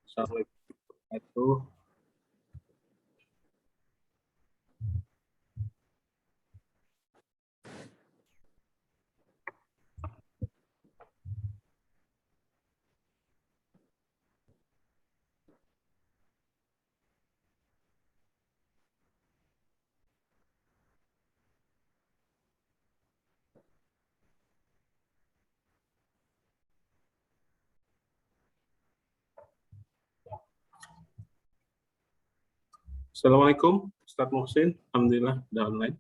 Assalamualaikum warahmatullahi wabarakatuh. Assalamualaikum, Ustadz Muhsin. Alhamdulillah, udah online.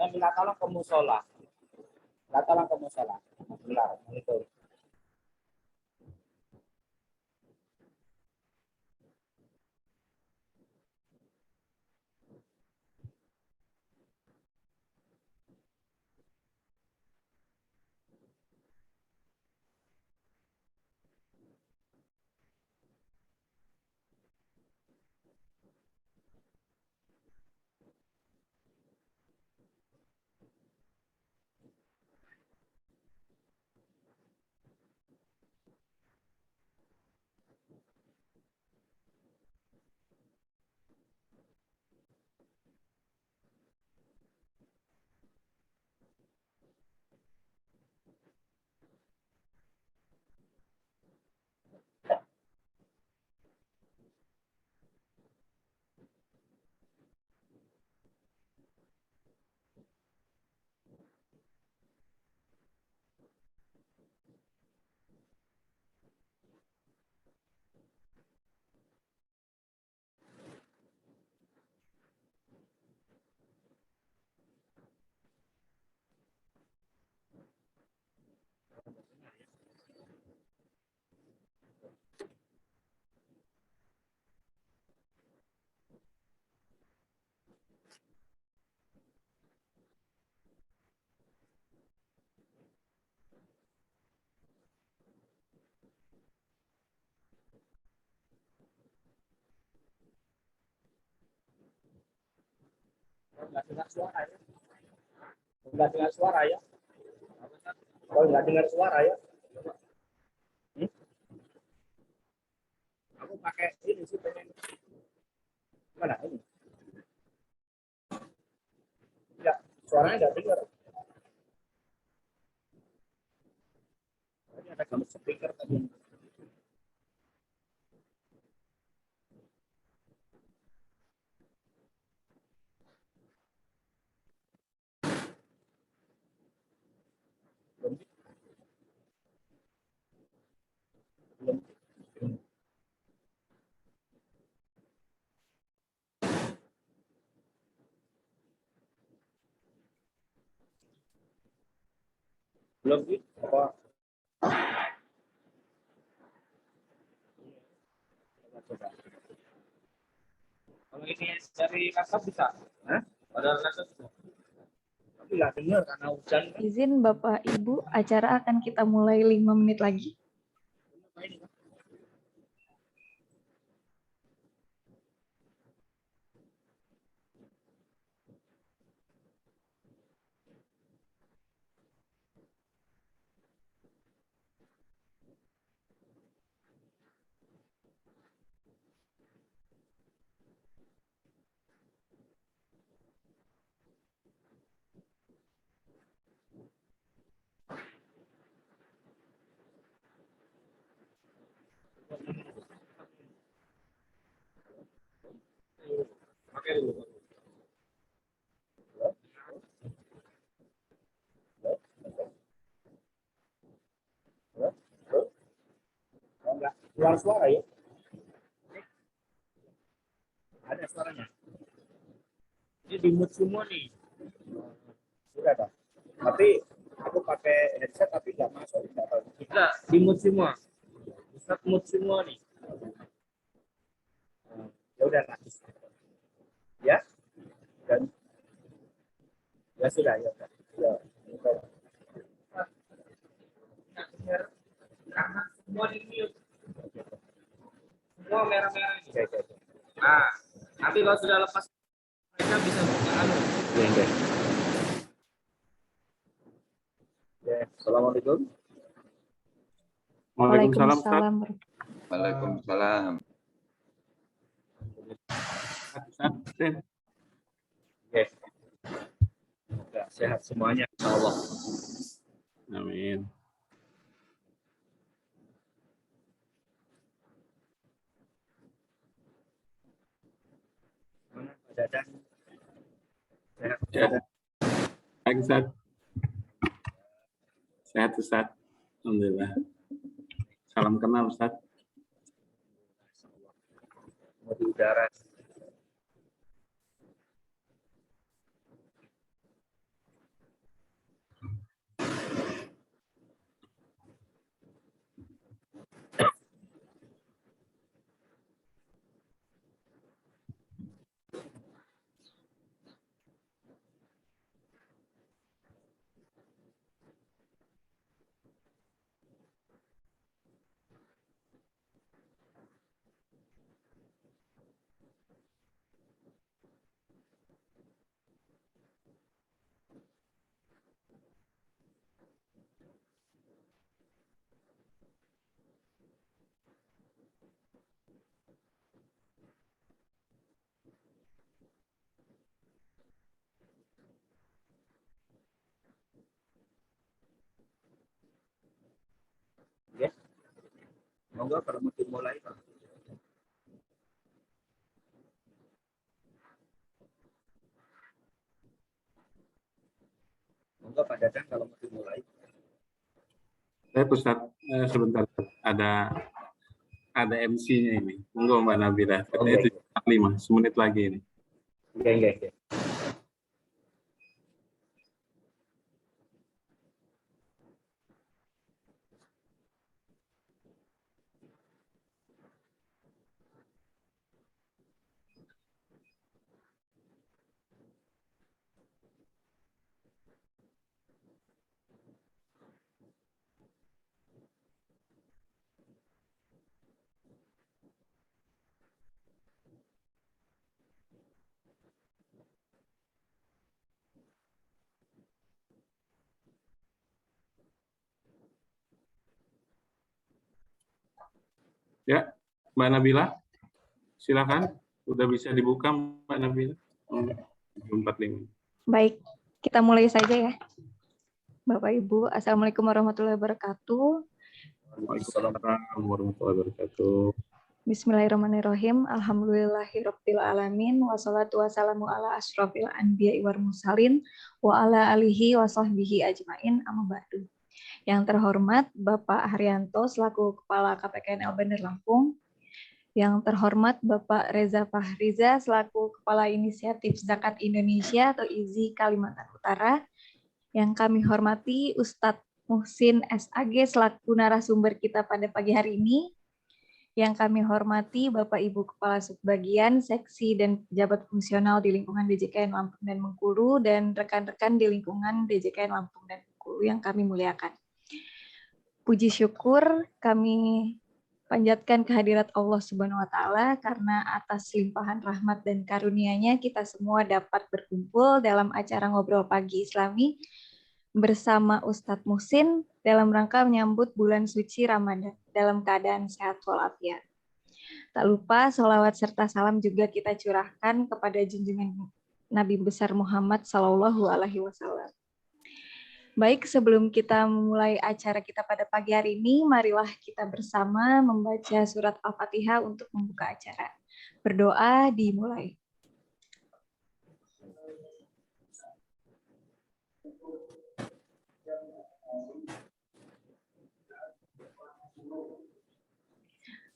Minta tolong ke musola. Minta tolong ke musola. Benar, itu. Enggak dengar suara ya. Enggak dengar suara ya. Kalau enggak dengar suara ya. Aku pakai ini sih pengen. Mana ini? Ya, suaranya enggak dengar. Ini ada gambar speaker tadi. Belum. Belum sih. Apa? Coba. Kalau ini dari laptop bisa? Hah? Ada laptop bisa? Tapi nggak dengar karena hujan. Izin Bapak Ibu, acara akan kita mulai 5 menit lagi. Pakai dulu. Enggak keluar suara ya. Ada suaranya. Ini di mute semua nih. Sudah toh. Tapi aku pakai headset tapi nggak masuk, nggak tahu. Enggak, di mood semua. Ustaz mood semua nih. Ya udah nanti. Ya. Dan ya sudah ya. Udah. Ya. Udah. Karena semua di mute. Semua merah-merah ini. Oke, oke, oke. Nah, nanti kalau sudah lepas mereka bisa buka anu. Ya, ya. Ya, assalamualaikum. Waalaikumsalam, Ustaz. Waalaikumsalam. Waalaikumsalam. Ustaz, Sin. Oke. Semoga sehat semuanya. Allah. Amin. Mana Pak Dadang? Sehat. Ya. Baik, Ustaz. Sehat, Ustaz. Alhamdulillah. Salam kenal, Ustaz. Mau di udara. Ya. Monggo kalau mau dimulai, Pak. Monggo Pak Dadang kalau mau dimulai. Ustaz, sebentar. Ada MC-nya ini. Monggo Mbak Nabila. Katanya Oke. 7.45, semenit lagi ini. Oke, oke, oke. Ya, Mbak Nabila, silakan. Udah bisa dibuka, Mbak Nabila. 7.45. Baik, kita mulai saja ya. Bapak Ibu, Assalamualaikum warahmatullahi wabarakatuh. Waalaikumsalam warahmatullahi wabarakatuh. Bismillahirrahmanirrahim. Alhamdulillahirabbil alamin wassalatu wassalamu ala asyrofil anbiya'i wal mursalin wa ala alihi wa sahbihi ajmain amma ba'du. Yang terhormat Bapak Haryanto selaku Kepala KPKNL Bandar Lampung. Yang terhormat Bapak Reza Fahriza selaku Kepala Inisiatif Zakat Indonesia atau IZI Kalimantan Utara. Yang kami hormati Ustadz Muhsin SAG selaku narasumber kita pada pagi hari ini. Yang kami hormati Bapak Ibu Kepala Subbagian, Seksi, dan pejabat fungsional di lingkungan DJKN Lampung dan Bengkulu, dan rekan-rekan di lingkungan DJKN Lampung dan Bengkulu yang kami muliakan. Puji syukur kami panjatkan kehadirat Allah Subhanahu wa Ta'ala karena atas limpahan rahmat dan karunia-Nya kita semua dapat berkumpul dalam acara ngobrol pagi Islami bersama Ustadz Muhsin dalam rangka menyambut bulan suci Ramadan dalam keadaan sehat walafiat. Tak lupa sholawat serta salam juga kita curahkan kepada junjungan Nabi besar Muhammad Sallallahu Alaihi Wasallam. Baik, sebelum kita mulai acara kita pada pagi hari ini, marilah kita bersama membaca surat Al-Fatihah untuk membuka acara. Berdoa dimulai.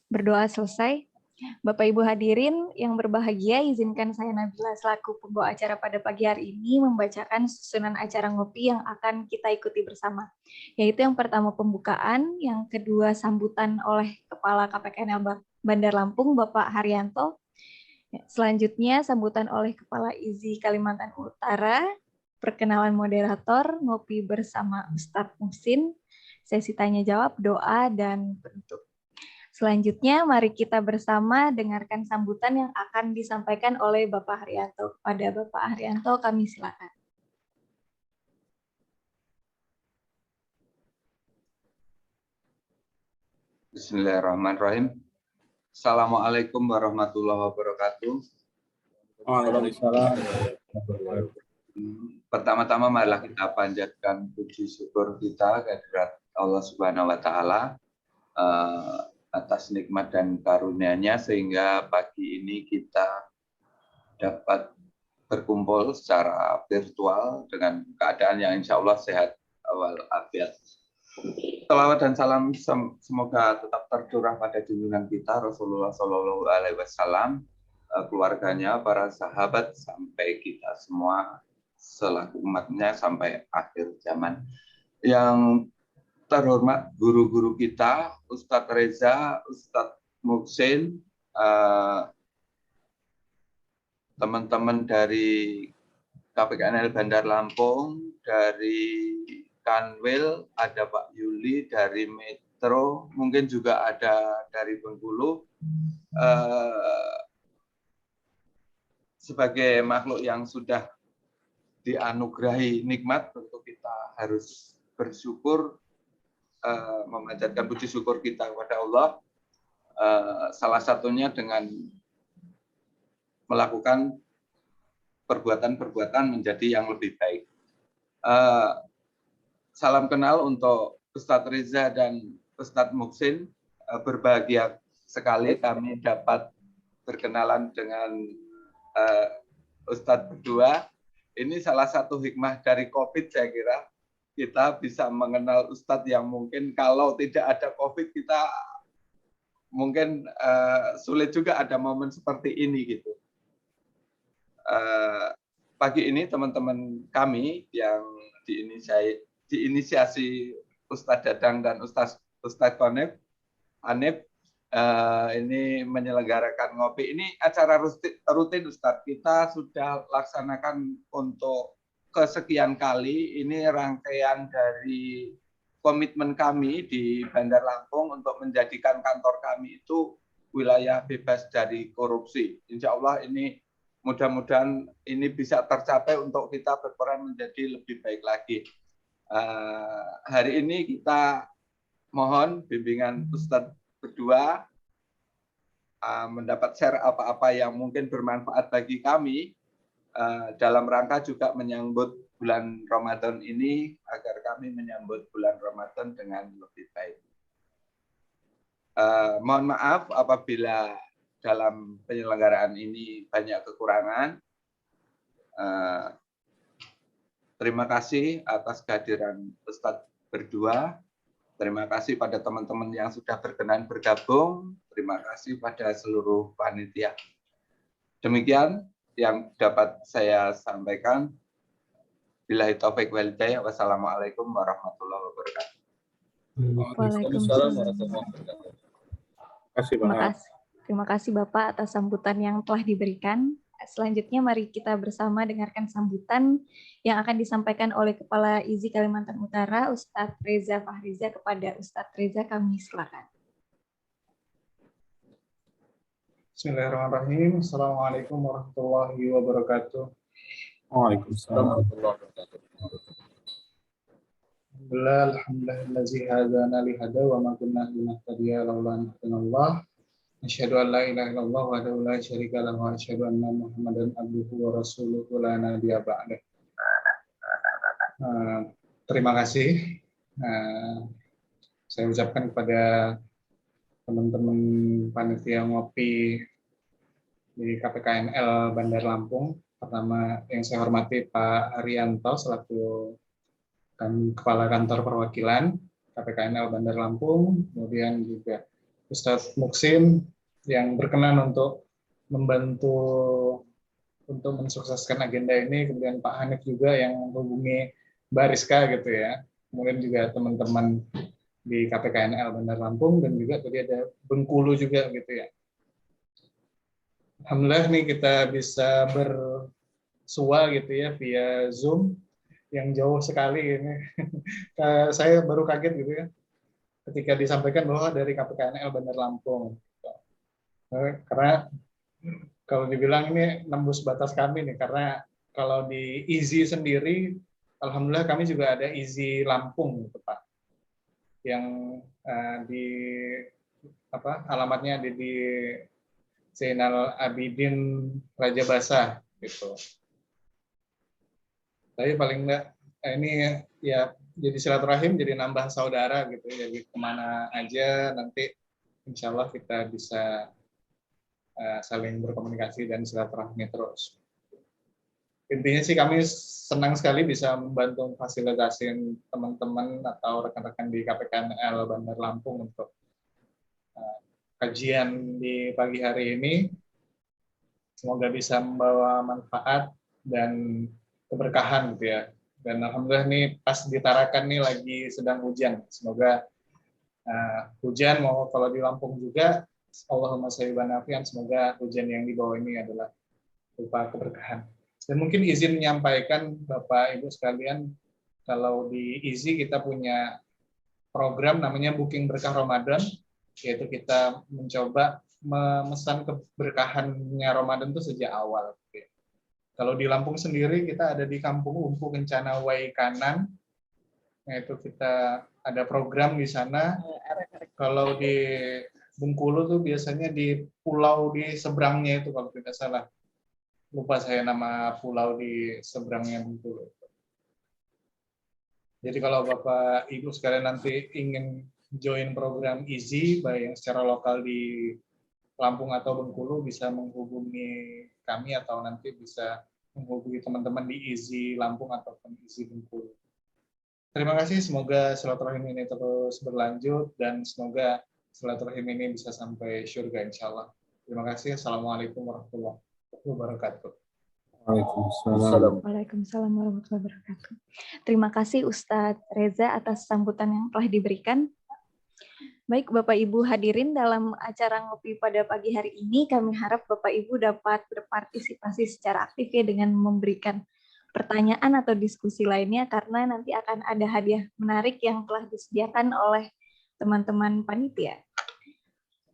Berdoa selesai, Bapak Ibu hadirin yang berbahagia, izinkan saya Nabila selaku pembawa acara pada pagi hari ini membacakan susunan acara ngopi yang akan kita ikuti bersama. Yaitu yang pertama pembukaan, yang kedua sambutan oleh Kepala KPKNL Bandar Lampung Bapak Haryanto. Selanjutnya sambutan oleh Kepala IZI Kalimantan Utara, perkenalan moderator, ngopi bersama Ustadz Muhsin, sesi tanya jawab, doa, dan penutup. Selanjutnya, mari kita bersama dengarkan sambutan yang akan disampaikan oleh Bapak Haryanto. Kepada Bapak Haryanto, kami silakan. Bismillahirrahmanirrahim. Assalamualaikum warahmatullahi wabarakatuh. Waalaikumsalam. Pertama-tama marilah kita panjatkan puji syukur kita kehadirat Allah Subhanahu wa Ta'ala atas nikmat dan karunia-Nya sehingga pagi ini kita dapat berkumpul secara virtual dengan keadaan yang insya Allah sehat walafiat. Salawat dan salam semoga tetap tercurah pada junjungan kita Rasulullah Shallallahu Alaihi Wasallam, keluarganya, para sahabat, sampai kita semua selaku umatnya sampai akhir zaman. Yang terhormat guru-guru kita, Ustadz Reza, Ustadz Muhsin, teman-teman dari KPKNL Bandar Lampung, dari Kanwil, ada Pak Yuli dari Metro, mungkin juga ada dari Bengkulu. Sebagai makhluk yang sudah dianugerahi nikmat, tentu kita harus bersyukur, memanjatkan puji syukur kita kepada Allah, salah satunya dengan melakukan perbuatan-perbuatan menjadi yang lebih baik. Salam kenal untuk Ustadz Reza dan Ustadz Muhsin. Berbahagia sekali kami dapat berkenalan dengan Ustadz berdua. Ini salah satu hikmah dari COVID, saya kira. Kita bisa mengenal Ustadz yang mungkin kalau tidak ada COVID, kita mungkin sulit juga ada momen seperti ini gitu. Pagi ini teman-teman kami yang diinisiasi Ustadz Dadang dan Ustadz Hanif ini menyelenggarakan ngopi. Ini acara rutin Ustadz. Kita sudah laksanakan untuk kesekian kali. Ini rangkaian dari komitmen kami di Bandar Lampung untuk menjadikan kantor kami itu wilayah bebas dari korupsi. Insya Allah ini mudah-mudahan ini bisa tercapai untuk kita berperan menjadi lebih baik lagi. Hari ini kita mohon bimbingan Ustadz berdua mendapat share apa-apa yang mungkin bermanfaat bagi kami dalam rangka juga menyambut bulan Ramadan ini agar kami menyambut bulan Ramadan dengan lebih baik. Mohon maaf apabila dalam penyelenggaraan ini banyak kekurangan. Terima kasih atas kehadiran Ustadz berdua. Terima kasih pada teman-teman yang sudah berkenan bergabung. Terima kasih pada seluruh panitia. Demikian yang dapat saya sampaikan. Billahi taufik wal hidayah. Wassalamualaikum warahmatullahi wabarakatuh. Waalaikumsalam. Terima kasih, Pak. Terima kasih Bapak atas sambutan yang telah diberikan. Selanjutnya mari kita bersama dengarkan sambutan yang akan disampaikan oleh Kepala IZI Kalimantan Utara, Ustadz Reza Fahriza. Kepada Ustadz Reza kami silakan. Bismillahirrahmanirrahim. Assalamualaikum warahmatullahi wabarakatuh. Waalaikumsalam. Alhamdulillahi hadana li hada wa ma kunna linahtadiya laula an hadana. Asyhadu an la ilaha illallah wahdahu la syarika lahu wa asyhadu anna Muhammadan abduhu wa rasuluhu la nabiyya ba'dah. Terima kasih. Saya ucapkan kepada teman-teman panitia ngopi di KPKNL Bandar Lampung. Pertama yang saya hormati Pak Haryanto selaku Kepala Kantor Perwakilan KPKNL Bandar Lampung, kemudian juga Ustadz Muhsin yang berkenan untuk membantu untuk mensukseskan agenda ini, kemudian Pak Hanif juga yang menghubungi Mbak Rizka gitu ya, kemudian juga teman-teman di KPKNL Bandar Lampung, dan juga tadi ada Bengkulu juga gitu ya. Alhamdulillah nih kita bisa bersua gitu ya via Zoom yang jauh sekali ini. Saya baru kaget gitu ya ketika disampaikan bahwa dari KPKNL Bandar Lampung. Karena kalau dibilang ini nembus batas kami nih, karena kalau di Easy sendiri, alhamdulillah kami juga ada Easy Lampung gitu Pak, yang di alamatnya di Zainal Abidin Raja Basah gitu. Tapi paling enggak ini ya jadi silaturahim, jadi nambah saudara gitu, jadi kemana aja nanti insya Allah kita bisa saling berkomunikasi dan silaturahmi terus. Intinya sih kami senang sekali bisa membantu fasilitasin teman-teman atau rekan-rekan di KPKNL Bandar Lampung untuk kajian di pagi hari ini. Semoga bisa membawa manfaat dan keberkahan gitu ya. Dan alhamdulillah nih pas di Tarakan nih lagi sedang hujan. Semoga hujan mau kalau di Lampung juga, Allahumma sholli wa nafian, semoga hujan yang dibawa ini adalah berupa keberkahan. Dan mungkin izin menyampaikan Bapak Ibu sekalian, kalau di IZI kita punya program namanya Booking Berkah Ramadan, yaitu kita mencoba memesan keberkahannya Ramadan itu sejak awal. Kalau di Lampung sendiri kita ada di Kampung Umpu Kencana Wai Kanan, yaitu kita ada program di sana. Kalau di Bengkulu tuh biasanya di pulau di seberangnya itu kalau tidak salah. Lupa saya nama pulau di seberangnya Bengkulu. Jadi kalau Bapak Ibu sekalian nanti ingin join program Easy, baik yang secara lokal di Lampung atau Bengkulu, bisa menghubungi kami atau nanti bisa menghubungi teman-teman di Easy Lampung ataupun Easy Bengkulu. Terima kasih, semoga silaturahim ini terus berlanjut dan semoga silaturahim ini bisa sampai surga insya Allah. Terima kasih. Assalamualaikum warahmatullahi wabarakatuh. Waalaikumsalam. Waalaikumsalam warahmatullahi wabarakatuh. Terima kasih Ustadz Reza atas sambutan yang telah diberikan. Baik Bapak Ibu hadirin dalam acara ngopi pada pagi hari ini, kami harap Bapak Ibu dapat berpartisipasi secara aktif ya dengan memberikan pertanyaan atau diskusi lainnya, karena nanti akan ada hadiah menarik yang telah disediakan oleh teman-teman panitia.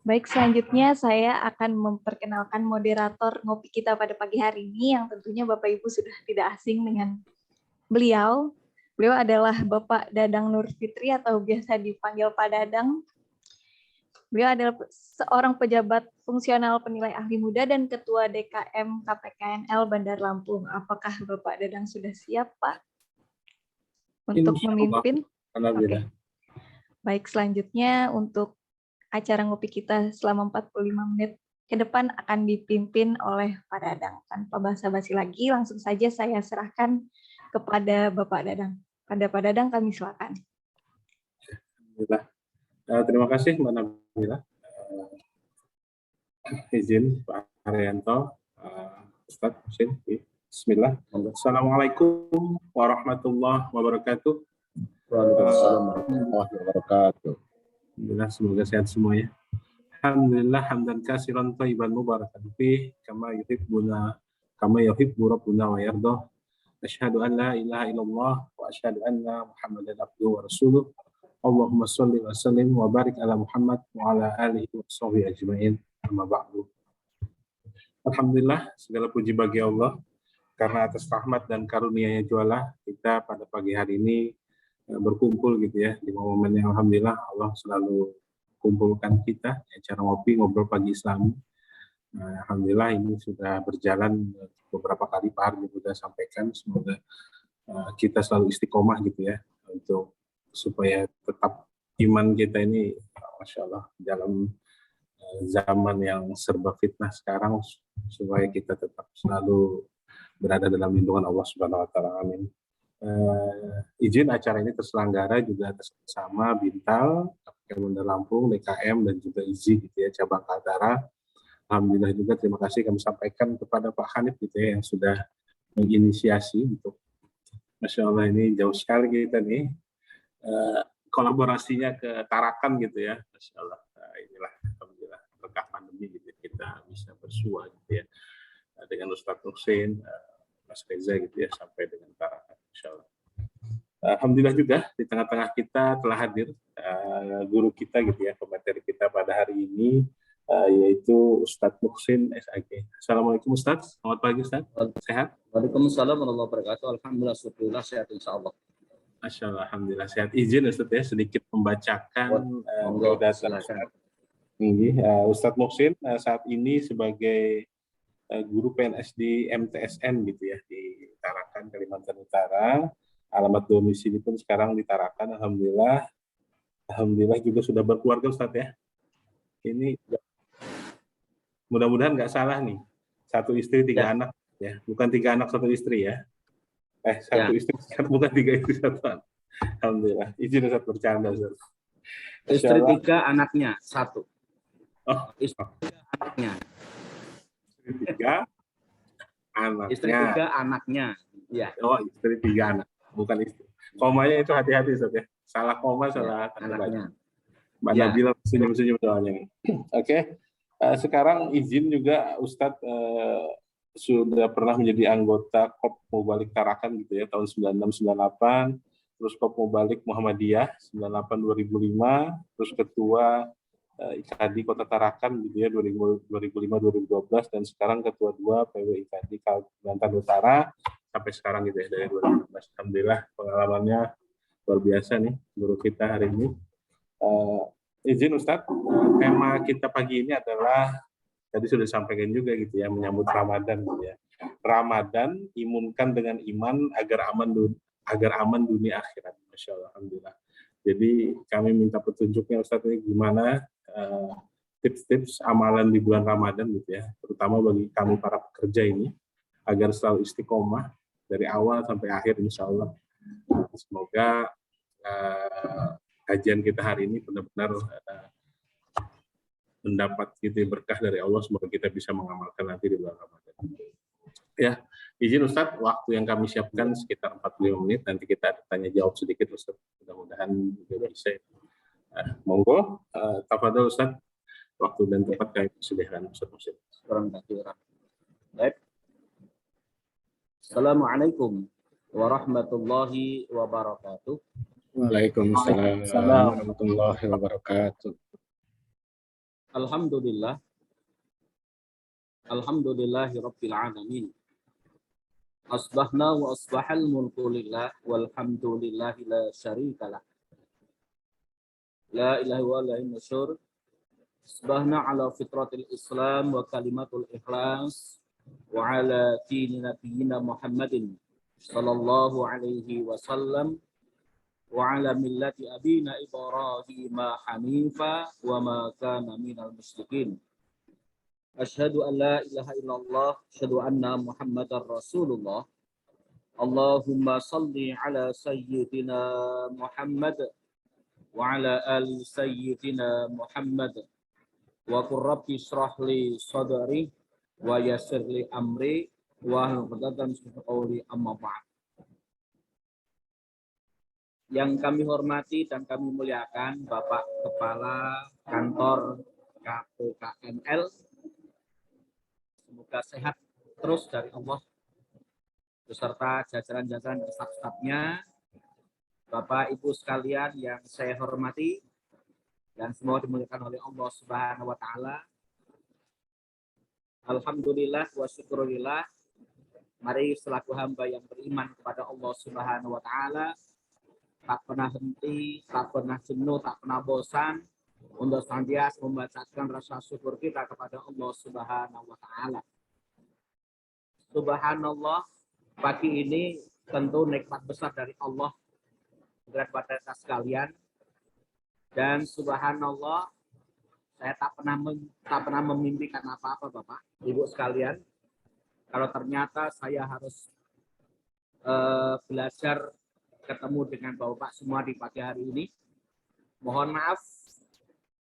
Baik, selanjutnya saya akan memperkenalkan moderator ngopi kita pada pagi hari ini yang tentunya Bapak Ibu sudah tidak asing dengan beliau. Beliau adalah Bapak Dadang Nur Fitri atau biasa dipanggil Pak Dadang. Beliau adalah seorang pejabat fungsional penilai ahli muda dan Ketua DKM KPKNL Bandar Lampung. Apakah Bapak Dadang sudah siap, Pak, untuk memimpin? Alhamdulillah. Baik, selanjutnya untuk acara ngopi kita selama 45 menit ke depan akan dipimpin oleh Pak Dadang. Tanpa basa-basi lagi, langsung saja saya serahkan kepada Bapak Dadang. Pada Pak Dadang kami silakan. Alhamdulillah. Terima kasih Mbak Nabila. Izin Pak Haryanto, Ustadz Husin. Bismillah. Assalamualaikum warahmatullahi wabarakatuh. Waalaikumsalam warahmatullahi wabarakatuh. Alhamdulillah, semoga sehat semuanya. Alhamdulillah hamdan katsiran thayyiban mubarakan fih kama yuhibbu rabbuna wa yardah. Asyhadu an la ilaha illallah wa asyhadu anna Muhammadan abduhu wa rasuluh. Allahumma shalli wa sallim wa barik ala Muhammad wa ala alihi wa sahbihi ajmain. Amma ba'du. Alhamdulillah, segala puji bagi Allah karena atas rahmat dan karunia-Nya jualah kita pada pagi hari ini berkumpul gitu ya di momen yang alhamdulillah Allah selalu kumpulkan kita acara ngopi ngobrol pagi Islami. Alhamdulillah ini sudah berjalan beberapa kali Pak Har sudah sampaikan, semoga kita selalu istiqomah gitu ya untuk supaya tetap iman kita ini Masya Allah dalam zaman yang serba fitnah sekarang, supaya kita tetap selalu berada dalam lindungan Allah Subhanahu wa taala. Amin. Izin acara ini terselenggara juga atas bersama Bintal, KPKN Bandar Lampung, DKM dan juga IZI gitu ya, cabang Kaltara. alhamdulillah juga terima kasih kami sampaikan kepada Pak Hanif gitu ya, yang sudah menginisiasi untuk, Masya Allah ini jauh sekali kita nih kolaborasinya ke Tarakan gitu ya, Masya Allah. Nah, inilah alhamdulillah berkah pandemi gitu kita bisa bersua gitu ya dengan Ustadz Nuksin, Mas Reza gitu ya, sampai dengan Tarakan, Masya Allah. Alhamdulillah juga di tengah-tengah kita telah hadir guru kita gitu ya, pemateri kita pada hari ini, yaitu Ustadz Nuksin SAG. Assalamualaikum Ustadz, selamat pagi Ustadz, sehat? Waalaikumsalam warahmatullahi wabarakatuh. Alhamdulillah, syukurlah sehat insyaallah. Masya Allah, alhamdulillah sehat. Izin Ustadz ya sedikit membacakan biodata Ustadz Nuksin saat ini sebagai guru PNS di MTSN gitu ya, di Tarakan, Kalimantan Utara. Alamat domisili pun sekarang di Tarakan, alhamdulillah. Alhamdulillah juga sudah berkeluarga Ustadz ya. Ini mudah-mudahan nggak salah nih. 1 istri 3 anak ya, bukan 3 anak 1 istri ya. 1 istri bukan 3 istri 1 anak. Alhamdulillah. Izin Ustadz bercanda Ustadz. Istri 3, anaknya 1. Oh, istri 3, anaknya. Istri 3, anaknya. Istri 3, anaknya. Ya. Oh, istri 3 anak, bukan istri. Komanya itu hati-hati Ustadz ya. Salah koma, salah anaknya. Mbak Nabila senyum-senyum soalnya nih. Oke. Sekarang izin juga Ustadz sudah pernah menjadi anggota KOP Mubalik Tarakan gitu ya, tahun 96-98, terus KOP Mubalik Muhammadiyah 98-2005, terus ketua IKADI Kota Tarakan gitu ya 2005-2012, dan sekarang ketua 2 PW IKADI Kalimantan Utara sampai sekarang gitu ya dari 2016. Alhamdulillah pengalamannya luar biasa nih guru kita hari ini. Izin Ustadz, tema kita pagi ini adalah tadi sudah sampaikan juga gitu ya, menyambut Ramadan gitu ya. Ramadan imunkan dengan iman agar aman dunia akhirat. Masya Allah, alhamdulillah. Jadi kami minta petunjuknya Ustadz ini gimana tips-tips amalan di bulan Ramadan gitu ya, terutama bagi kami para pekerja ini agar selalu istiqomah dari awal sampai akhir insya Allah. Semoga kajian kita hari ini benar-benar mendapat gitu berkah dari Allah, semoga kita bisa mengamalkan nanti di bulan Ramadan. Ya, izin Ustadz, waktu yang kami siapkan sekitar 45 menit, nanti kita tanya jawab sedikit Ustadz, mudah-mudahan juga bisa. Monggo, tafadhol Ustadz, waktu dan tempat kami persediakan Ustadz. Baik. Assalamualaikum warahmatullahi wabarakatuh. Waalaikumsalam warahmatullahi wabarakatuh. Alhamdulillah. Alhamdulillahi rabbil alamin. Asbahna wa asbahal mulku lillah walhamdulillahi la syarika lah. La ilaha wa la ilaha. Asbahna ala fitratil Islam wa kalimatul ikhlas wa ala dini nabiyyina Muhammadin sallallahu alaihi wasallam wa ala millati abina Ibrahim hanifa wa ma kana minal musyrikin. Asyhadu an la ilaha illallah, asyhadu anna Muhammadar Rasulullah. Allahumma salli ala sayyidina Muhammad wa ala ali sayyidina Muhammad. Wa qur rabbi shrah li sadri wa yassir li amri wa hlul 'uqdatam min qawli amma ba'd. Yang kami hormati dan kami muliakan Bapak Kepala Kantor KPKML, semoga sehat terus dari Allah beserta jajaran-jajaran staf-stafnya, Bapak Ibu sekalian yang saya hormati dan semua dimuliakan oleh Allah Subhanahu wa taala. Alhamdulillah wa syukurillah. Mari selaku hamba yang beriman kepada Allah Subhanahu wa taala, tak pernah henti, tak pernah jenuh, tak pernah bosan untuk senantiasa membacakan rasa syukur kita kepada Allah Subhanahu wa taala. Subhanallah, pagi ini tentu nikmat besar dari Allah kepada kita sekalian. Dan subhanallah, saya tak pernah memimpikan apa-apa Bapak, Ibu sekalian. Kalau ternyata saya harus belajar ketemu dengan Bapak semua di pagi hari ini. Mohon maaf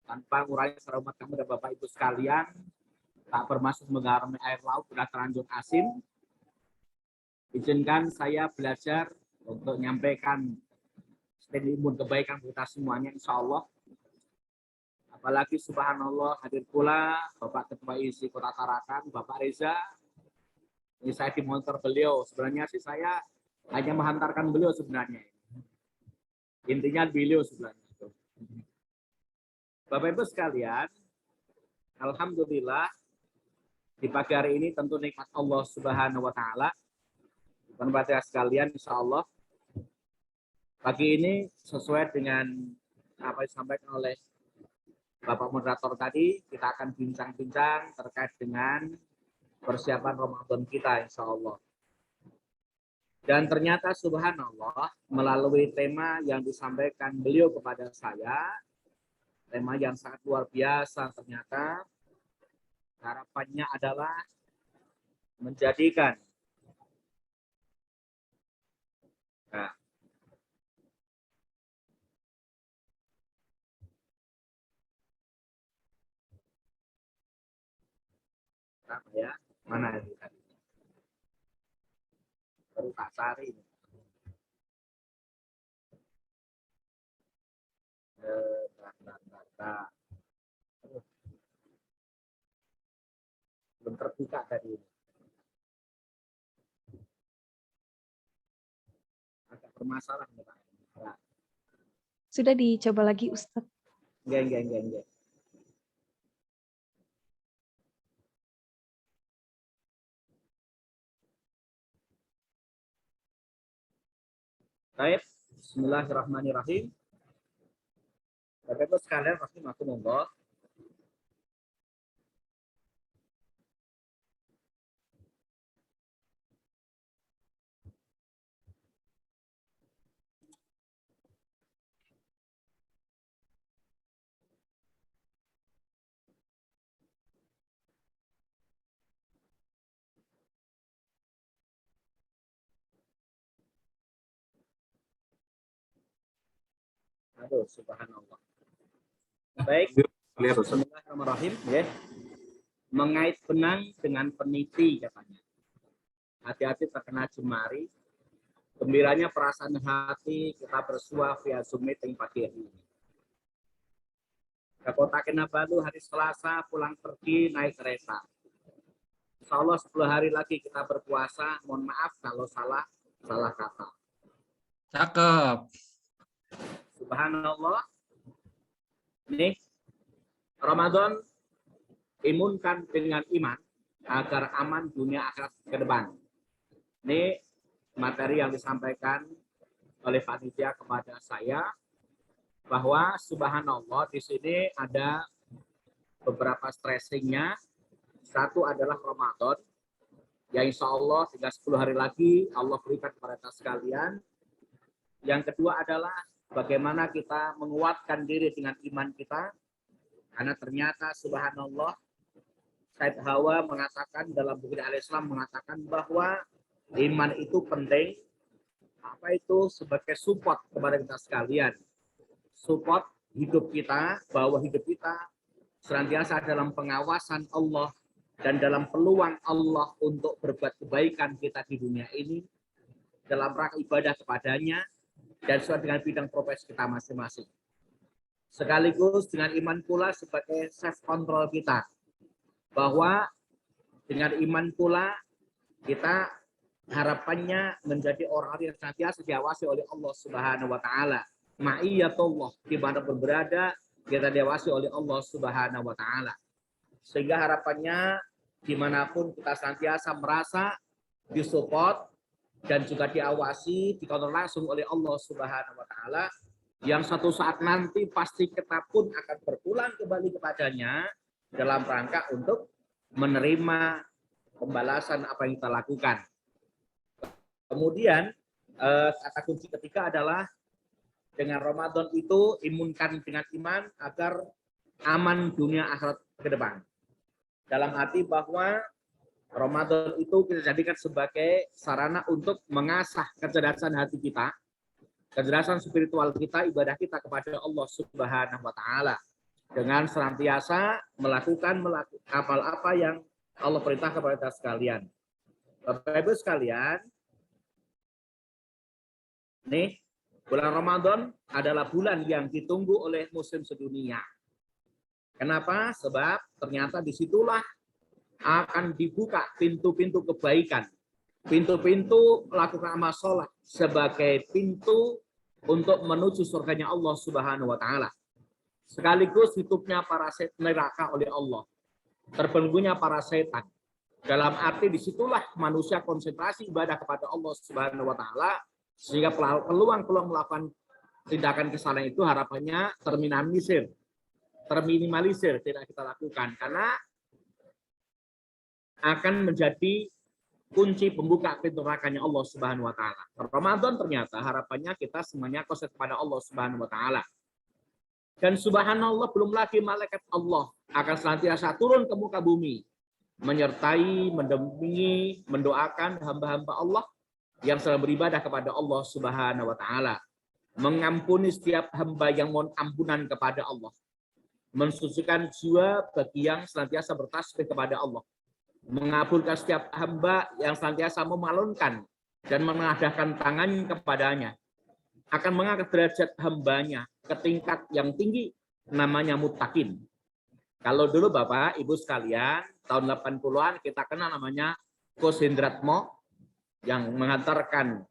tanpa mengurangi hormat kami dan Bapak Ibu sekalian. tak bermaksud mengarungi air laut sudah terlanjur asin. Izinkan saya belajar untuk menyampaikan timbun kebaikan kita semuanya, insya Allah. Apalagi subhanallah hadir pula Bapak Ketua ISI Kota Tarakan, Bapak Reza. Ini saya di monitor beliau. Sebenarnya sih saya hanya menghantarkan beliau sebenarnya. Intinya beliau sebenarnya. Bapak Ibu sekalian, alhamdulillah di pagi hari ini tentu nikmat Allah Subhanahu wa taala. Bapak sekalian, insya Allah pagi ini sesuai dengan apa yang disampaikan oleh Bapak moderator tadi, kita akan bincang-bincang terkait dengan persiapan Ramadan kita, insya Allah. Dan ternyata subhanallah melalui tema yang disampaikan beliau kepada saya, tema yang sangat luar biasa, ternyata harapannya adalah menjadikan ya, mana ini tadi? Baru tak cari ini. Belum terbuka tadi. Agak bermasalah nih Pak. Ya. Sudah dicoba lagi Ustadz. Enggak. Baik, bismillahirrahmanirrahim. Bapak Ibu sekalian, rahimakumullah. Aduh, subhanallah. Baik, bismillahirrahmanirrahim. Ya. Mengait benang dengan peniti katanya. Hati-hati terkena jemari. Gembiranya perasaan hati kita bersua via Zoom meeting pagi ini. Ke Kota Kinabalu hari Selasa pulang pergi naik kereta. Insya Allah 10 hari lagi kita berpuasa. Mohon maaf kalau salah kata. Cakep. Subhanallah. Nih, Ramadan imunkan dengan iman agar aman dunia akhirat ke depan. Ini materi yang disampaikan oleh panitia kepada saya bahwa subhanallah di sini ada beberapa stressingnya. Satu adalah Ramadan, ya insya Allah hingga 10 hari lagi Allah berikan kepada kita sekalian. Yang kedua adalah bagaimana kita menguatkan diri dengan iman kita. Karena ternyata subhanallah Said Hawa mengatakan dalam buku Al-Islam mengatakan bahwa iman itu penting. Apa itu? Sebagai support kepada kita sekalian. Support hidup kita, bahwa hidup kita senantiasa dalam pengawasan Allah dan dalam peluang Allah untuk berbuat kebaikan kita di dunia ini dalam rangka ibadah kepadanya dan sesuai dengan bidang profesi kita masing-masing. Sekaligus dengan iman pula sebagai self control kita. Bahwa dengan iman pula kita harapannya menjadi orang yang senantiasa diawasi oleh Allah Subhanahu wa taala. Ma'iyatullah, di mana berada kita diawasi oleh Allah Subhanahu wa taala. Sehingga harapannya dimanapun kita senantiasa merasa disupport dan juga diawasi, dikontrol langsung oleh Allah Subhanahu wa taala, yang suatu saat nanti pasti kita pun akan berpulang kembali kepadanya dalam rangka untuk menerima pembalasan apa yang kita lakukan. Kemudian kata kunci ketiga adalah dengan Ramadan itu imunkan dengan iman agar aman dunia akhirat ke depan. Dalam arti bahwa Ramadan itu kita jadikan sebagai sarana untuk mengasah kecerdasan hati kita, kecerdasan spiritual kita, ibadah kita kepada Allah Subhanahu wa taala. dengan senantiasa melakukan apa yang Allah perintah kepada kita sekalian. Bapak Ibu sekalian, nih bulan Ramadan adalah bulan yang ditunggu oleh muslim sedunia. Kenapa? Sebab ternyata disitulah akan dibuka pintu-pintu kebaikan, pintu-pintu melakukan amal soleh sebagai pintu untuk menuju surganya Allah Subhanahu wa Ta'ala. Sekaligus hitupnya para neraka oleh Allah, terbelenggunya para setan. Dalam arti disitulah manusia konsentrasi ibadah kepada Allah Subhanahu wa Ta'ala, sehingga peluang-peluang melakukan tindakan kesalahan itu harapannya terminimalisir, tidak kita lakukan, karena akan menjadi kunci pembuka pintu nerakanya Allah Subhanahu wa Ta'ala. Ramadan ternyata harapannya kita semuanya konsen kepada Allah Subhanahu wa Ta'ala. Dan subhanallah, belum lagi malaikat Allah akan senantiasa turun ke muka bumi, menyertai, mendampingi, mendoakan hamba-hamba Allah yang sedang beribadah kepada Allah Subhanahu wa Ta'ala, mengampuni setiap hamba yang mohon ampunan kepada Allah, mensucikan jiwa bagi yang senantiasa bertasbih kepada Allah, mengabulkan setiap hamba yang senantiasa memalunkan dan mengadahkan tangan kepadanya, akan mengangkat derajat hambanya ke tingkat yang tinggi, namanya muttaqin. Kalau dulu Bapak Ibu sekalian, tahun 80-an kita kenal namanya Coach Hendratmo yang mengantarkan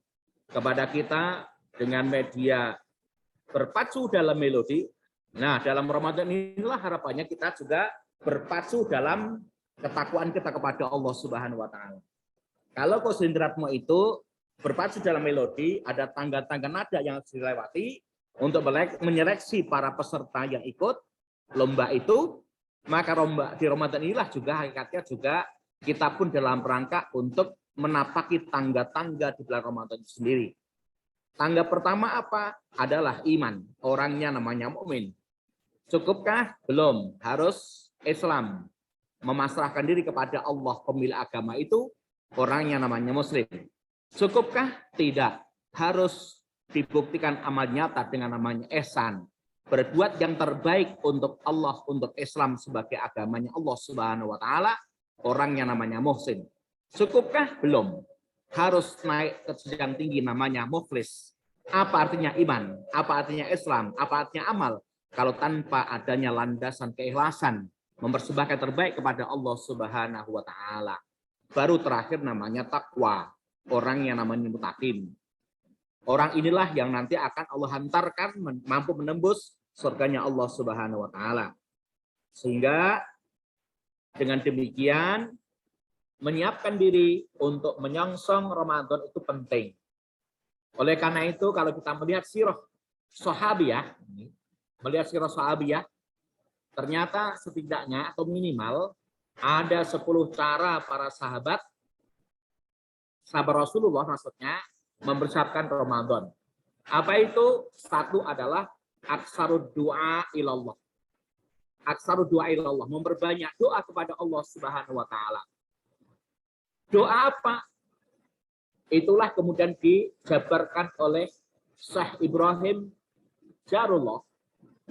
kepada kita dengan media berpacu dalam melodi. Nah, dalam Ramadan inilah harapannya kita juga berpacu dalam ketakwaan kita kepada Allah Subhanahu wa Ta'ala. Kalau Coach Hendratmo itu berpacu dalam melodi, ada tangga-tangga nada yang harus dilewati untuk menyeleksi para peserta yang ikut lomba itu. Maka di Ramadan inilah juga hakikatnya juga kita pun dalam rangka untuk menapaki tangga-tangga di bulan Ramadan itu sendiri. Tangga pertama apa? Adalah iman. Orangnya namanya mukmin. Cukupkah? Belum. Harus Islam. Memasrahkan diri kepada Allah, pemilik agama itu orangnya namanya muslim. Cukupkah? Tidak. Harus dibuktikan amal nyata dengan namanya ihsan. Berbuat yang terbaik untuk Allah, untuk Islam sebagai agamanya Allah Subhanahu wa Ta'ala, orang yang namanya muhsin. Cukupkah? Belum. Harus naik ke jenjang tinggi namanya mukhlis. Apa artinya iman? Apa artinya Islam? Apa artinya amal? Kalau tanpa adanya landasan keikhlasan, mempersembahkan terbaik kepada Allah Subhanahu wa Ta'ala. Baru terakhir namanya takwa. Orang yang namanya muttaqin. Orang inilah yang nanti akan Allah hantarkan mampu menembus surganya Allah Subhanahu wa Ta'ala. Sehingga dengan demikian menyiapkan diri untuk menyongsong Ramadan itu penting. Oleh karena itu kalau kita melihat sirah sahabiyah, ternyata setidaknya atau minimal ada 10 cara para sahabat Rasulullah maksudnya mempersiapkan Ramadan. Apa itu? Satu adalah aksarud doa ilallah. Aksarud doa ilallah, memperbanyak doa kepada Allah Subhanahu wa Ta'ala. Doa apa? Itulah kemudian dijabarkan oleh Syekh Ibrahim Jarullah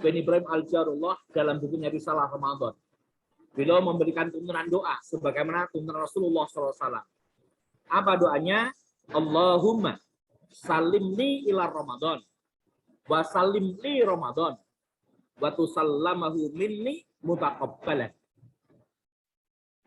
bin Ibrahim Al-Jarullah dalam bukunya Risalah Ramadan. Beliau memberikan tuntunan doa sebagaimana tuntunan Rasulullah SAW. Apa doanya? Allahumma salimni ila Ramadan wa salimli Ramadan wa tusallamahu minni mutaqabbalan.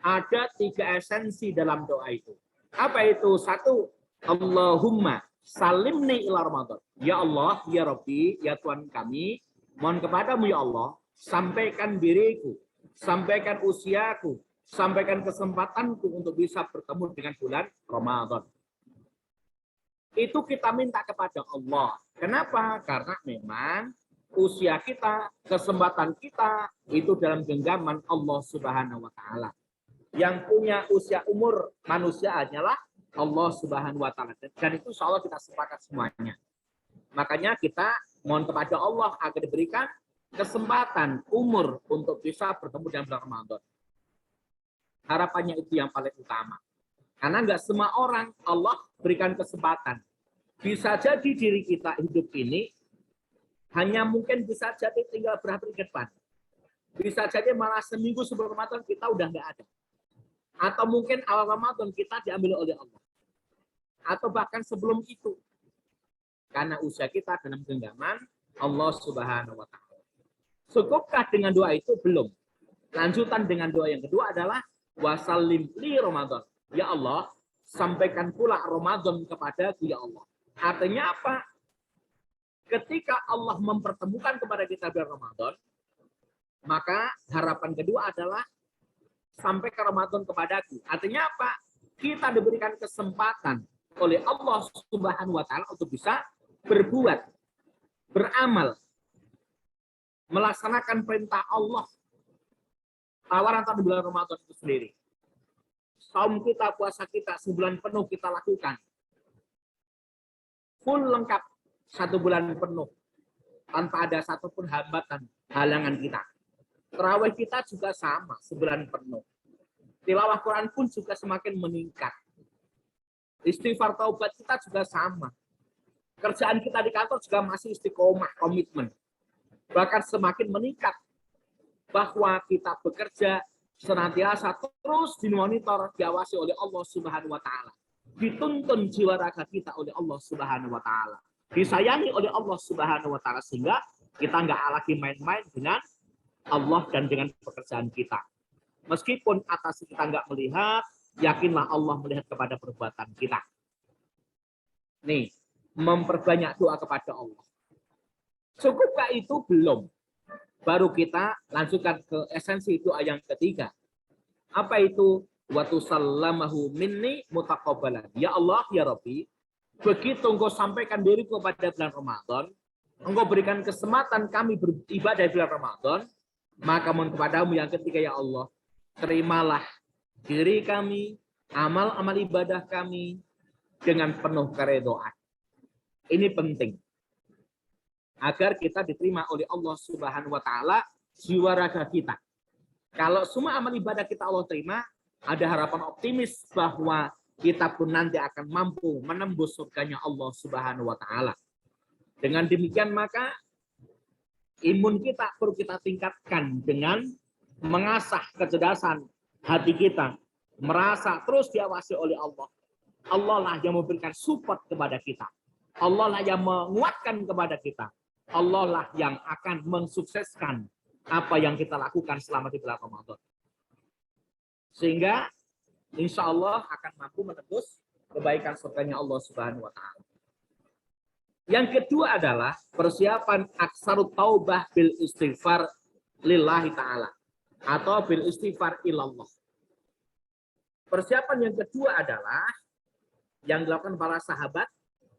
Ada 3 esensi dalam doa itu. Apa itu? 1, Allahumma salimni ila Ramadan. Ya Allah, ya Rabbi, ya Tuhan kami, mohon kepadamu ya Allah, sampaikan diriku, sampaikan usiaku, sampaikan kesempatanku untuk bisa bertemu dengan bulan Ramadan. Itu kita minta kepada Allah. Kenapa? Karena memang usia kita, kesempatan kita itu dalam genggaman Allah Subhanahu wa Ta'ala. Yang punya usia umur manusia hanyalah Allah Subhanahu wa Ta'ala. Dan itu insya Allah kita sepakat semuanya. Makanya kita mohon kepada Allah agar diberikan kesempatan umur untuk bisa bertemu dengan bulan Ramadan. Harapannya itu yang paling utama. Karena nggak semua orang Allah berikan kesempatan. Bisa jadi diri kita hidup ini hanya mungkin bisa jadi tinggal berapa ke depan. Bisa jadi malah seminggu sebelum Ramadan kita udah nggak ada. Atau mungkin awal Ramadan kita diambil oleh Allah. Atau bahkan sebelum itu. Karena usia kita dalam genggaman Allah Subhanahu wa Ta'ala. Cukupkah dengan doa itu? Belum. Lanjutan dengan doa yang kedua adalah wasallim li Ramadan. Ya Allah, sampaikan pula Ramadan kepadaku ya Allah. Artinya apa? Ketika Allah mempertemukan kepada kita bulan Ramadan, maka harapan kedua adalah sampai ke Ramadan kepadaku. Artinya apa? Kita diberikan kesempatan oleh Allah Subhanahu wa Ta'ala untuk bisa berbuat, beramal, melaksanakan perintah Allah. Tawaran di bulan Ramadan itu sendiri. Saum kita, puasa kita, sebulan penuh kita lakukan. Full lengkap, 1 bulan penuh. Tanpa ada satupun hambatan, halangan kita. Tarawih kita juga sama, sebulan penuh. Tilawah Quran pun juga semakin meningkat. Istighfar taubat kita juga sama. Kerjaan kita di kantor juga masih istiqomah, komitmen. Bahkan semakin meningkat. Bahwa kita bekerja senantiasa terus dimonitor, diawasi oleh Allah Subhanahu wa Ta'ala. Dituntun jiwa raga kita oleh Allah Subhanahu wa Ta'ala. Disayangi oleh Allah Subhanahu wa Ta'ala, sehingga kita nggak lagi main-main dengan Allah dan dengan pekerjaan kita. Meskipun atas kita nggak melihat, yakinlah Allah melihat kepada perbuatan kita. Nih, memperbanyak doa kepada Allah. Cukupkah itu? Belum. Baru kita lanjutkan ke esensi doa yang ketiga. Apa itu? Wa tusallamahu minni mutaqabbalan. Ya Allah, ya Rabbi, begitu Engkau sampaikan diriku pada bulan Ramadan, Engkau berikan kesempatan kami beribadah di bulan Ramadan, maka mohon kepadamu yang ketiga ya Allah, terimalah diri kami, amal-amal ibadah kami dengan penuh keredoan. Ini penting. Agar kita diterima oleh Allah Subhanahu wa Ta'ala jiwa raga kita. Kalau semua amal ibadah kita Allah terima, ada harapan optimis bahwa kita pun nanti akan mampu menembus surganya Allah Subhanahu wa Ta'ala. Dengan demikian maka imun kita perlu kita tingkatkan dengan mengasah kecerdasan hati kita, merasa terus diawasi oleh Allah. Allah lah yang memberikan support kepada kita. Allah lah yang menguatkan kepada kita. Allah lah yang akan mensukseskan apa yang kita lakukan selama di bulan Ramadan. Sehingga insya Allah akan mampu menembus kebaikan surganya Allah Subhanahu wa Ta'ala. Yang kedua adalah persiapan aksarut taubah bil istighfar lillahi ta'ala. Atau bil istighfar ilallah. Persiapan yang kedua adalah yang dilakukan para sahabat.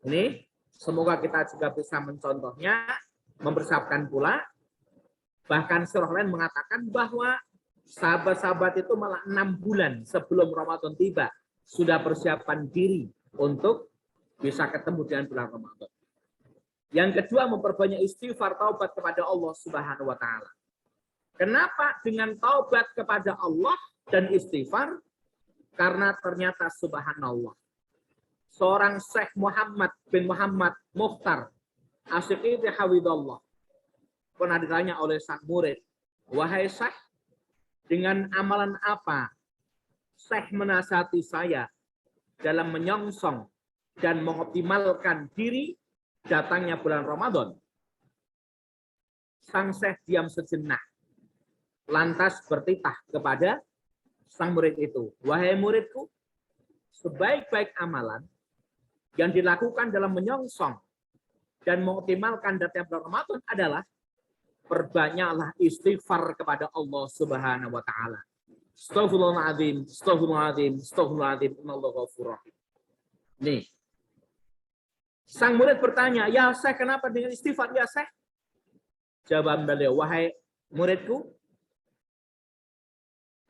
Ini semoga kita juga bisa mencontohnya, mempersiapkan pula. Bahkan surah lain mengatakan bahwa sahabat-sahabat itu malah 6 bulan sebelum Ramadan tiba sudah persiapan diri untuk bisa ketemu dengan bulan Ramadan. Yang kedua, memperbanyak istighfar taubat kepada Allah Subhanahu wa Ta'ala. Kenapa dengan taubat kepada Allah dan istighfar? Karena ternyata subhanallah, seorang Syekh Muhammad bin Muhammad Mukhtar Asy-Syiqiti hafizallah pernah ditanya oleh sang murid, wahai Syekh, dengan amalan apa Syekh menasihati saya dalam menyongsong dan mengoptimalkan diri datangnya bulan Ramadan? Sang Syekh diam sejenak, lantas bertitah kepada sang murid itu, wahai muridku, sebaik-baik amalan yang dilakukan dalam menyongsong dan mengoptimalkan datangnya bulan Ramadan adalah perbanyaklah istighfar kepada Allah Subhanahu wa Ta'ala. Astaghfirullahaladzim, astaghfirullahaladzim, astaghfirullahaladzim, innallaha ghafurur rahim. Nih, sang murid bertanya, ya Syekh, kenapa dengan istighfar ya Syekh? Jawab beliau, wahai muridku,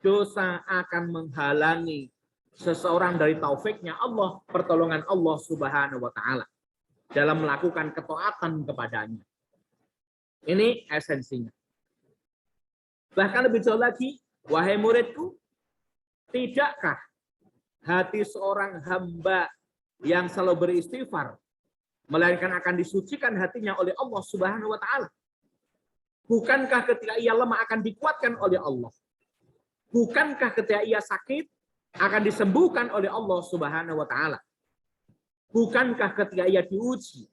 dosa akan menghalangi seseorang dari taufiknya Allah, pertolongan Allah Subhanahu wa Ta'ala dalam melakukan ketaatan kepadanya. Ini esensinya. Bahkan lebih jauh lagi, wahai muridku, tidakkah hati seorang hamba yang selalu beristighfar melainkan akan disucikan hatinya oleh Allah Subhanahu wa Ta'ala? Bukankah ketika ia lemah akan dikuatkan oleh Allah? Bukankah ketika ia sakit akan disembuhkan oleh Allah Subhanahu wa taala? Bukankah ketika ia diuji,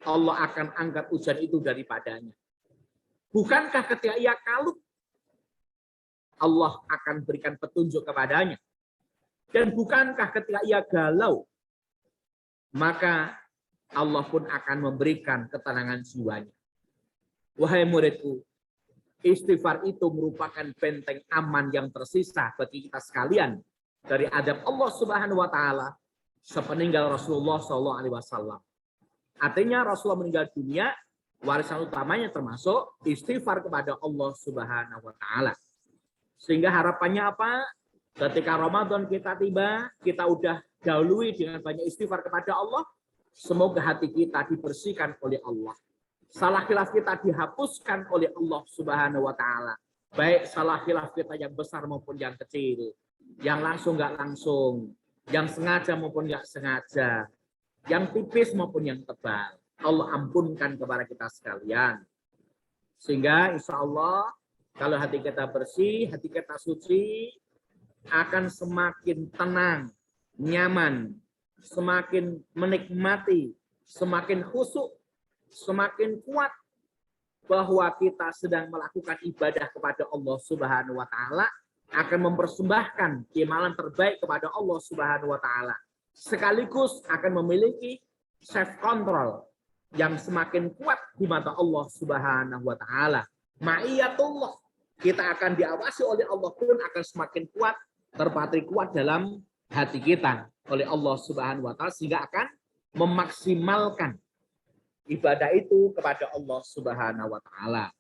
Allah akan angkat ujian itu daripadanya? Bukankah ketika ia kalut, Allah akan berikan petunjuk kepadanya? Dan bukankah ketika ia galau, maka Allah pun akan memberikan ketenangan jiwanya? Wahai muridku, istighfar itu merupakan benteng aman yang tersisa bagi kita sekalian dari adab Allah Subhanahu wa taala sepeninggal Rasulullah SAW. Artinya Rasulullah meninggal dunia, warisan utamanya termasuk istighfar kepada Allah Subhanahu wa taala. Sehingga harapannya apa? Ketika Ramadan kita tiba, kita udah dahului dengan banyak istighfar kepada Allah, semoga hati kita dibersihkan oleh Allah. Salah khilaf kita dihapuskan oleh Allah Subhanahu wa taala. Baik salah khilaf kita yang besar maupun yang kecil, yang langsung nggak langsung, yang sengaja maupun nggak sengaja, yang tipis maupun yang tebal. Allah ampunkan kepada kita sekalian. Sehingga insya Allah kalau hati kita bersih, hati kita suci, akan semakin tenang, nyaman, semakin menikmati, semakin khusyuk, semakin kuat bahwa kita sedang melakukan ibadah kepada Allah Subhanahu wa taala, akan mempersembahkan keimanan terbaik kepada Allah Subhanahu wa taala. Sekaligus akan memiliki self control yang semakin kuat di mata Allah Subhanahu wa taala. Ma'iyatullah, kita akan diawasi oleh Allah pun akan semakin kuat, terpatri kuat dalam hati kita oleh Allah Subhanahu wa taala, sehingga akan memaksimalkan ibadah itu kepada Allah Subhanahu wa taala.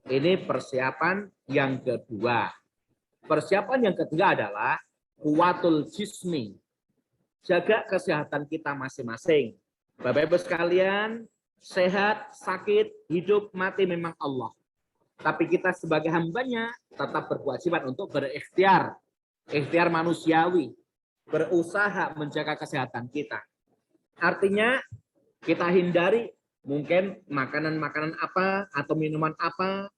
Ini persiapan yang kedua. Persiapan yang ketiga adalah kuwatul jismi. Jaga kesehatan kita masing-masing. Bapak Ibu sekalian, sehat, sakit, hidup, mati memang Allah. Tapi kita sebagai hambanya tetap berkewajiban untuk berikhtiar. Ikhtiar manusiawi. Berusaha menjaga kesehatan kita. Artinya kita hindari mungkin makanan-makanan apa atau minuman apa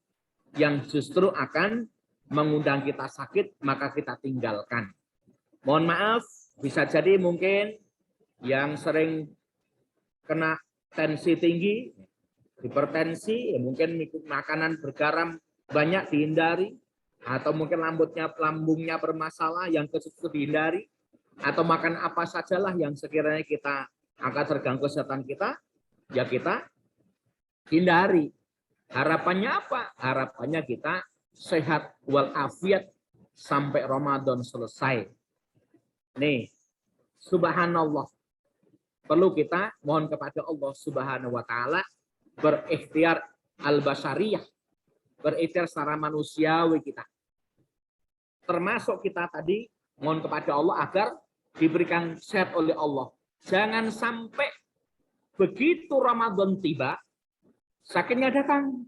yang justru akan mengundang kita sakit, maka kita tinggalkan. Mohon maaf, bisa jadi mungkin yang sering kena tensi tinggi, hipertensi, ya mungkin makanan bergaram banyak dihindari, atau mungkin lambungnya bermasalah yang kesusu dihindari, atau makan apa sajalah yang sekiranya kita akan terganggu kesehatan kita, ya kita hindari. Harapannya apa? Harapannya kita sehat walafiat sampai Ramadan selesai. Nih, subhanallah. Perlu kita mohon kepada Allah Subhanahu wa taala berikhtiar al-basyariyah, berikhtiar secara manusiawi kita. Termasuk kita tadi mohon kepada Allah agar diberikan sehat oleh Allah. Jangan sampai begitu Ramadan tiba, sakitnya datang.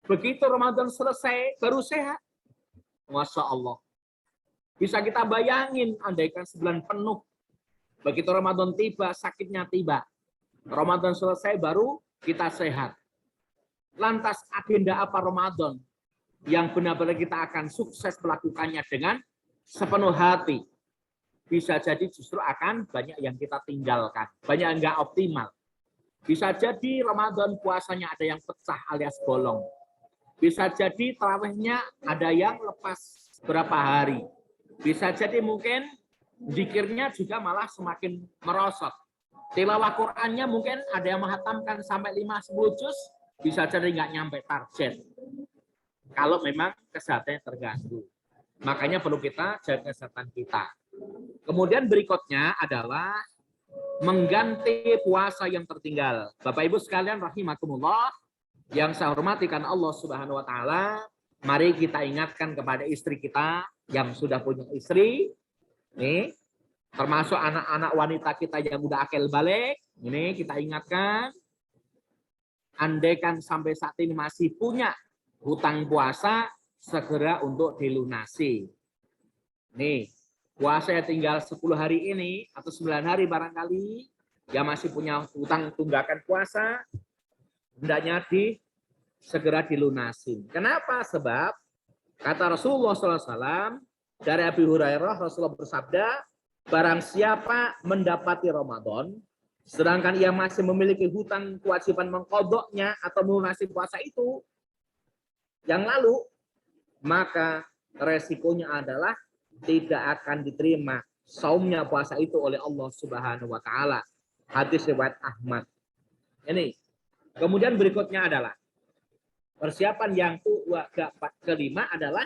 Begitu Ramadan selesai, baru sehat. Masya Allah. Bisa kita bayangin, andaikan sebulan penuh. Begitu Ramadan tiba, sakitnya tiba. Ramadan selesai, baru kita sehat. Lantas agenda apa Ramadan? Yang benar-benar kita akan sukses melakukannya dengan sepenuh hati. Bisa jadi justru akan banyak yang kita tinggalkan. Banyak yang nggak optimal. Bisa jadi Ramadan puasanya ada yang pecah alias bolong. Bisa jadi tarawihnya ada yang lepas berapa hari. Bisa jadi mungkin zikirnya juga malah semakin merosot. Tilawah Qur'annya mungkin ada yang menghatamkan sampai 5-10 juz, bisa jadi nggak nyampe target. Kalau memang kesehatannya terganggu. Makanya perlu kita jaga kesehatan kita. Kemudian berikutnya adalah mengganti puasa yang tertinggal. Bapak Ibu sekalian rahimakumullah, yang saya hormati karena Allah Subhanahu wa taala, mari kita ingatkan kepada istri kita yang sudah punya istri, nih, termasuk anak-anak wanita kita yang udah akil balik, ini kita ingatkan, andaikan sampai saat ini masih punya hutang puasa, segera untuk dilunasi. Nih, puasanya tinggal 10 hari ini atau 9 hari barangkali, yang masih punya hutang tunggakan puasa, hendaknya segera dilunasin. Kenapa? Sebab kata Rasulullah SAW dari Abi Hurairah, Rasulullah bersabda, barang siapa mendapati Ramadan, sedangkan ia masih memiliki hutang kewajiban mengkodoknya atau melunasi puasa itu yang lalu, maka resikonya adalah tidak akan diterima saumnya puasa itu oleh Allah Subhanahu wa taala. Hadis riwayat Ahmad. Ini. Kemudian berikutnya adalah persiapan yang kelima adalah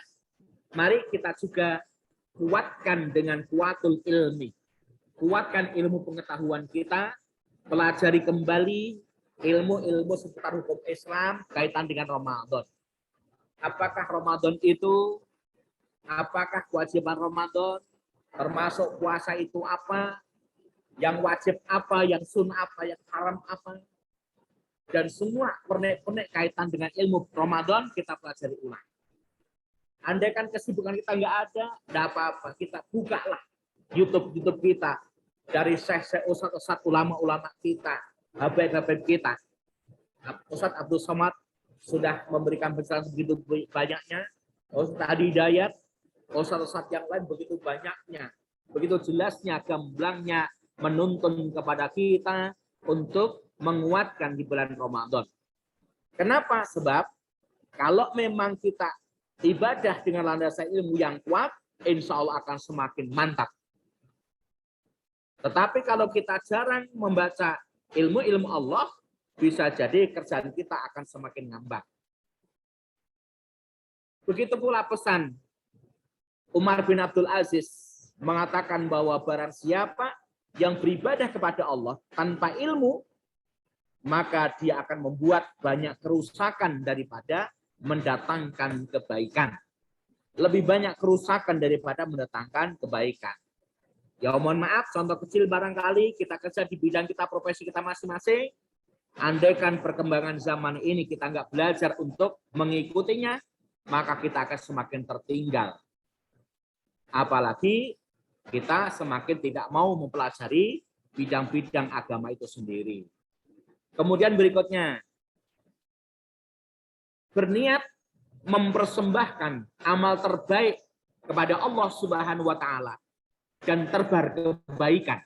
mari kita juga kuatkan dengan kuatul ilmi. Kuatkan ilmu pengetahuan kita, pelajari kembali ilmu-ilmu seputar hukum Islam kaitan dengan Ramadan. Apakah Ramadan itu, apakah kewajiban Ramadan, termasuk puasa itu apa, yang wajib apa, yang sunnah apa, yang haram apa, dan semua pernek-pernek kaitan dengan ilmu Ramadan kita pelajari ulang. Andai kan kesibukan kita nggak ada, nggak apa-apa, kita bukalah YouTube kita dari syekh-syekh ustadz ulama-ulama kita, habaib-habaib kita. Ustadz Abdul Somad sudah memberikan pencerahan begitu banyaknya, Ustadz Adi Hidayat, ustadz-ustadz yang lain begitu banyaknya, begitu jelasnya, gamblangnya menuntun kepada kita untuk menguatkan di bulan Ramadan. Kenapa? Sebab kalau memang kita ibadah dengan landasan ilmu yang kuat, insya Allah akan semakin mantap. Tetapi kalau kita jarang membaca ilmu-ilmu Allah, bisa jadi kerjaan kita akan semakin ngambang. Begitu pula pesan Umar bin Abdul Aziz mengatakan bahwa barang siapa yang beribadah kepada Allah tanpa ilmu, maka dia akan membuat banyak kerusakan daripada mendatangkan kebaikan. Lebih banyak kerusakan daripada mendatangkan kebaikan. Ya mohon maaf, contoh kecil barangkali kita kerja di bidang kita, profesi kita masing-masing. Andaikan perkembangan zaman ini kita nggak belajar untuk mengikutinya, maka kita akan semakin tertinggal. Apalagi kita semakin tidak mau mempelajari bidang-bidang agama itu sendiri. Kemudian berikutnya, berniat mempersembahkan amal terbaik kepada Allah Subhanahu wa taala dan terbar kebaikan.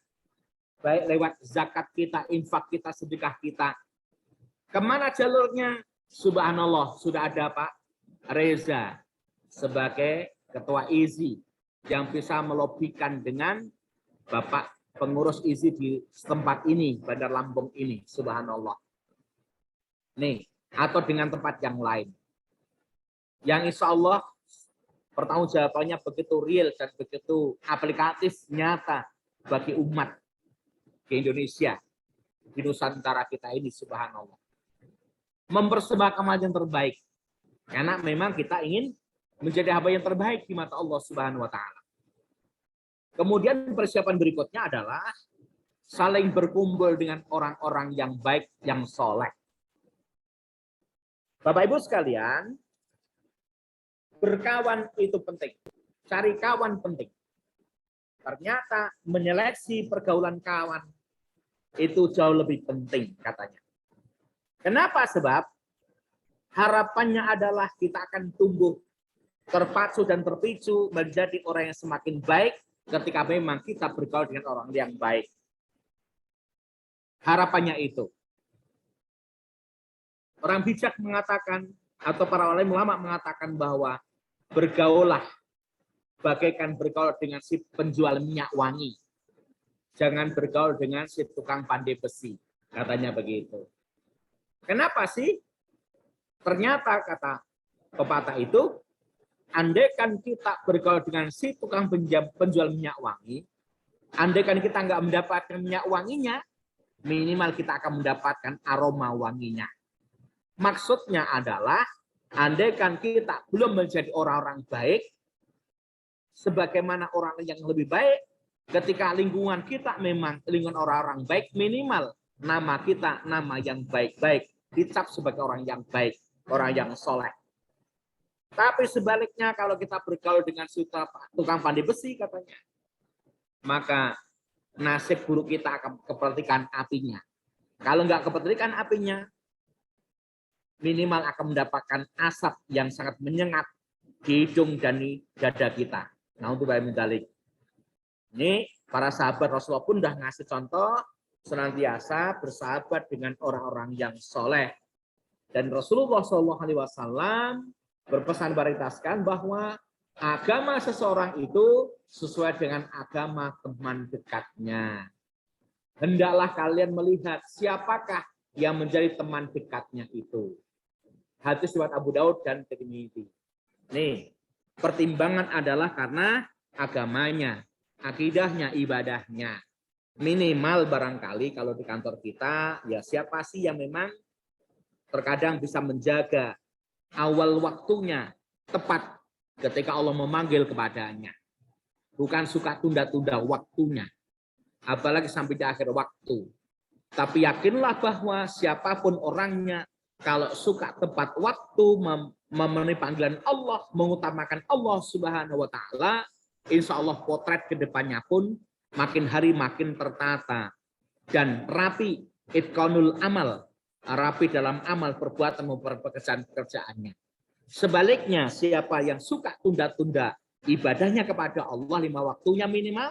Baik lewat zakat kita, infak kita, sedekah kita. Kemana jalurnya? Subhanallah, sudah ada Pak Reza sebagai ketua IZI yang bisa melobikan dengan Bapak pengurus IZI di tempat ini, Bandar Lampung ini, subhanallah. Nih, atau dengan tempat yang lain. Yang insya Allah pertanggungjawabannya begitu real dan begitu aplikatif, nyata bagi umat di Indonesia, di Nusantara kita ini, subhanallah. Mempersembahkan amal yang terbaik. Karena memang kita ingin menjadi hamba yang terbaik di mata Allah Subhanahu wa taala. Kemudian persiapan berikutnya adalah saling berkumpul dengan orang-orang yang baik, yang soleh. Bapak Ibu sekalian, berkawan itu penting. Cari kawan penting. Ternyata menyeleksi pergaulan kawan itu jauh lebih penting katanya. Kenapa? Sebab harapannya adalah kita akan tumbuh terpacu dan terpicu menjadi orang yang semakin baik ketika memang kita bergaul dengan orang yang baik. Harapannya itu. Orang bijak mengatakan, atau para ulama mengatakan bahwa bergaulah bagaikan bergaul dengan si penjual minyak wangi. Jangan bergaul dengan si tukang pandai besi. Katanya begitu. Kenapa sih? Ternyata kata pepatah itu, andaikan kita bergaul dengan si tukang penjual minyak wangi, andaikan kita nggak mendapatkan minyak wanginya, minimal kita akan mendapatkan aroma wanginya. Maksudnya adalah, andaikan kita belum menjadi orang-orang baik, sebagaimana orang yang lebih baik, ketika lingkungan kita memang lingkungan orang-orang baik, minimal nama kita nama yang baik-baik, dicap sebagai orang yang baik, orang yang soleh. Tapi sebaliknya kalau kita bergaul dengan tukang pandai besi katanya, maka nasib buruk kita akan kepertikan apinya. Kalau nggak kepertikan apinya, minimal akan mendapatkan asap yang sangat menyengat di hidung dan di dada kita. Nah, untuk dalik. Ini para sahabat Rasulullah pun sudah ngasih contoh senantiasa bersahabat dengan orang-orang yang soleh. Dan Rasulullah SAW berpesan beritaskan bahwa agama seseorang itu sesuai dengan agama teman dekatnya. Hendaklah kalian melihat siapakah yang menjadi teman dekatnya itu. Hadis riwayat Abu Daud dan Tirmidzi. Nih, pertimbangan adalah karena agamanya, akidahnya, ibadahnya. Minimal barangkali kalau di kantor kita, ya siapa sih yang memang terkadang bisa menjaga awal waktunya tepat ketika Allah memanggil kepadanya. Bukan suka tunda-tunda waktunya. Apalagi sampai di akhir waktu. Tapi yakinlah bahwa siapapun orangnya, kalau suka tepat waktu, memenuhi panggilan Allah, mengutamakan Allah Subhanahu wa Ta'ala, insya Allah potret ke depannya pun makin hari makin tertata dan rapi, itqanul amal, rapi dalam amal perbuatan maupun pekerjaan-pekerjaannya. Sebaliknya, siapa yang suka tunda-tunda ibadahnya kepada Allah 5 waktunya minimal,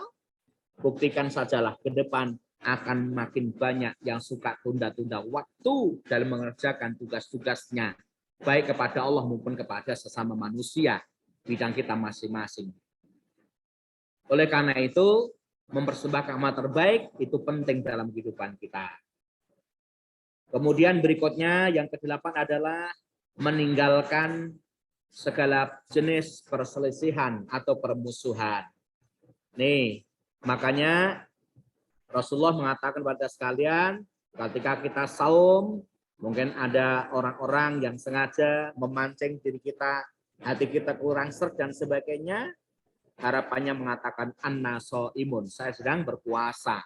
buktikan sajalah ke depan akan makin banyak yang suka tunda-tunda waktu dalam mengerjakan tugas-tugasnya, baik kepada Allah maupun kepada sesama manusia, bidang kita masing-masing. Oleh karena itu, mempersembahkan amal terbaik itu penting dalam kehidupan kita. Kemudian berikutnya yang ke-8 adalah meninggalkan segala jenis perselisihan atau permusuhan. Nih, makanya Rasulullah mengatakan kepada sekalian, ketika kita saum, mungkin ada orang-orang yang sengaja memancing diri kita, hati kita kurang seret dan sebagainya, harapannya mengatakan anna shaimun, saya sedang berpuasa.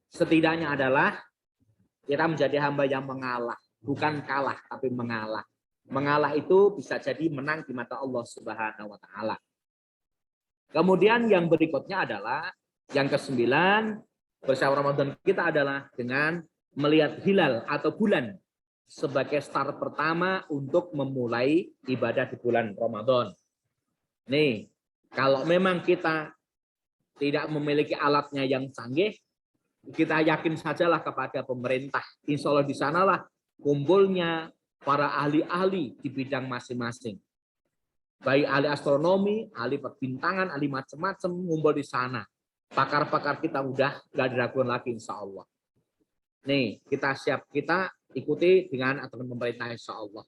Setidaknya adalah kita menjadi hamba yang mengalah, bukan kalah tapi mengalah. Mengalah itu bisa jadi menang di mata Allah Subhanahu wa Ta'ala. Kemudian yang berikutnya adalah yang ke-9, bersama Ramadan kita adalah dengan melihat hilal atau bulan sebagai start pertama untuk memulai ibadah di bulan Ramadan. Nih, kalau memang kita tidak memiliki alatnya yang canggih, kita yakin sajalah kepada pemerintah. Insya Allah di sanalah kumpulnya para ahli-ahli di bidang masing-masing. Baik ahli astronomi, ahli perbintangan, ahli macam-macam ngumpul di sana. Pakar-pakar kita udah nggak diragukan lagi insya Allah. Nih, kita ikuti dengan aturan pemerintah insya Allah.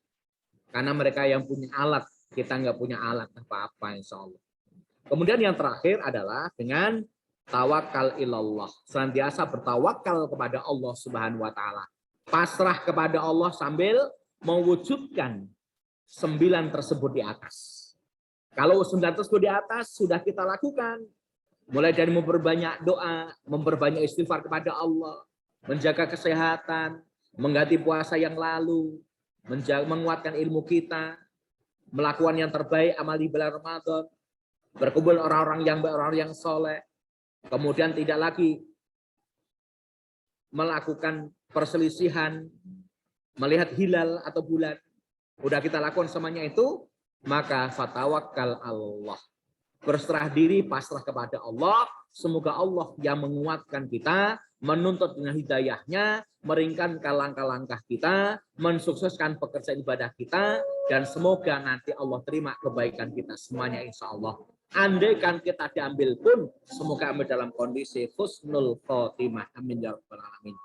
Karena mereka yang punya alat, kita nggak punya alat apa-apa insya Allah. Kemudian yang terakhir adalah dengan tawakal ilallah. Senantiasa bertawakal kepada Allah Subhanahu wa Ta'ala. Pasrah kepada Allah sambil mewujudkan 9 tersebut di atas. Kalau 9 tersebut di atas sudah kita lakukan, mulai dari memperbanyak doa, memperbanyak istighfar kepada Allah, menjaga kesehatan, mengganti puasa yang lalu, menguatkan ilmu kita, melakukan yang terbaik amal di bulan Ramadan, berkumpul orang-orang yang baik, orang yang soleh, kemudian tidak lagi melakukan perselisihan, melihat hilal atau bulan. Udah kita lakukan semuanya itu, maka fatawakkal Allah. Berserah diri, pasrah kepada Allah. Semoga Allah yang menguatkan kita, menuntut dengan hidayahnya, meringankan langkah-langkah kita, mensukseskan pekerjaan ibadah kita, dan semoga nanti Allah terima kebaikan kita semuanya insya Allah. Andaikan kita diambil pun, semoga ambil dalam kondisi husnul khotimah. Amin ya rabbal alamin.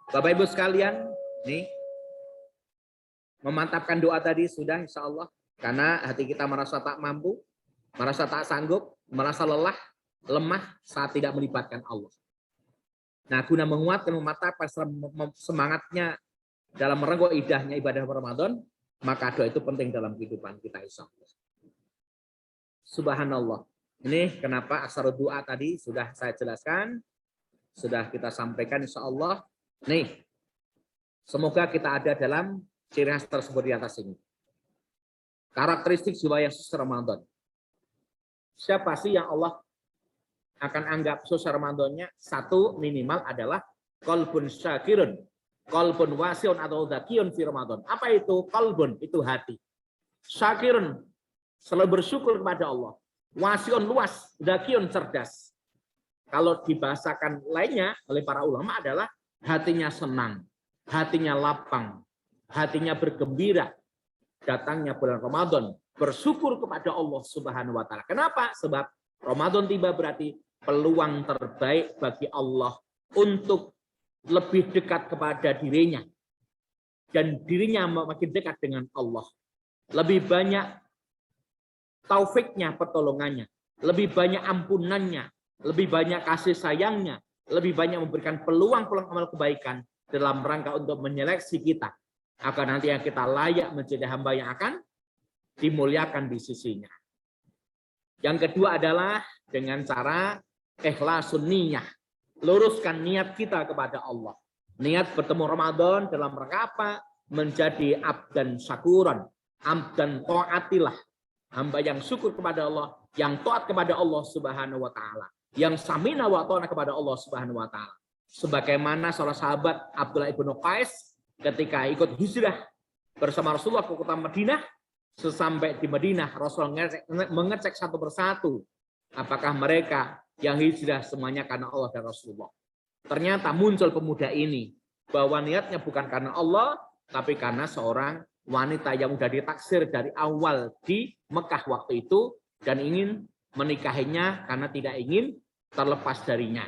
Bapak Ibu sekalian, nih memantapkan doa tadi sudah insya Allah. Karena hati kita merasa tak mampu, merasa tak sanggup, merasa lelah, lemah saat tidak melibatkan Allah. Nah, guna menguatkan, memantapkan semangatnya dalam merengkuh idahnya ibadah Ramadan, maka doa itu penting dalam kehidupan kita insya Allah. Subhanallah. Ini kenapa aksara doa tadi sudah saya jelaskan, sudah kita sampaikan insya Allah. Nih, semoga kita ada dalam ciri khas tersebut di atas ini. Karakteristik jiwa yang sukses Ramadan. Siapa sih yang Allah akan anggap sukses Ramadannya? Satu minimal adalah qalbun syakirun. Qalbun wasiun atau dzakiyun fi Ramadan. Apa itu? Qalbun itu hati. Syakirun selalu bersyukur kepada Allah. Wasiun luas, dzakiyun cerdas. Kalau dibahasakan lainnya oleh para ulama adalah hatinya senang, hatinya lapang, hatinya bergembira. Datangnya bulan Ramadan, bersyukur kepada Allah Subhanahu wa taala. Kenapa? Sebab Ramadan tiba berarti peluang terbaik bagi Allah untuk lebih dekat kepada dirinya. Dan dirinya makin dekat dengan Allah. Lebih banyak taufiknya, pertolongannya. Lebih banyak ampunannya. Lebih banyak kasih sayangnya. Lebih banyak memberikan peluang-peluang amal kebaikan dalam rangka untuk menyeleksi kita. Agar nanti yang kita layak menjadi hamba yang akan dimuliakan di sisinya. Yang kedua adalah dengan cara ikhlasun niyah. Luruskan niat kita kepada Allah. Niat bertemu Ramadan dalam rangka apa? Menjadi abdan syakuran. Abdan ta'atilah. Hamba yang syukur kepada Allah. Yang taat kepada Allah Subhanahu wa ta'ala. Yang samina wa ta'ana kepada Allah Subhanahu wa ta'ala. Sebagaimana seorang sahabat Abdullah ibnu Qais ketika ikut hijrah bersama Rasulullah ke kota Madinah. Sesampai di Madinah, Rasul mengecek satu persatu apakah mereka yang hijrah semuanya karena Allah dan Rasulullah. Ternyata muncul pemuda ini bahwa niatnya bukan karena Allah, tapi karena seorang wanita yang sudah ditaksir dari awal di Mekah waktu itu dan ingin menikahinya karena tidak ingin terlepas darinya.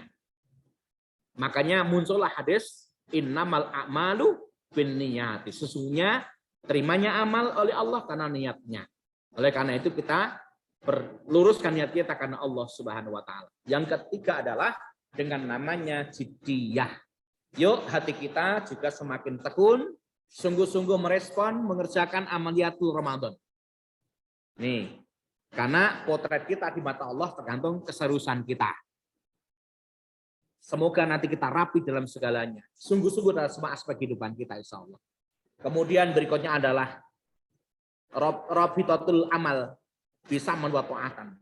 Makanya muncullah hadis innamal a'malu binniyati. Sesungguhnya terimanya amal oleh Allah karena niatnya. Oleh karena itu kita luruskan niat kita karena Allah Subhanahu wa taala. Yang ketiga adalah dengan namanya jiddiyah. Yuk hati kita juga semakin tekun, sungguh-sungguh merespon mengerjakan amaliatul Ramadan. Nih, karena potret kita di mata Allah tergantung keseriusan kita. Semoga nanti kita rapi dalam segalanya. Sungguh-sungguh dalam semua aspek kehidupan kita insya Allah. Kemudian berikutnya adalah rabitatul amal bisa membuat taatan.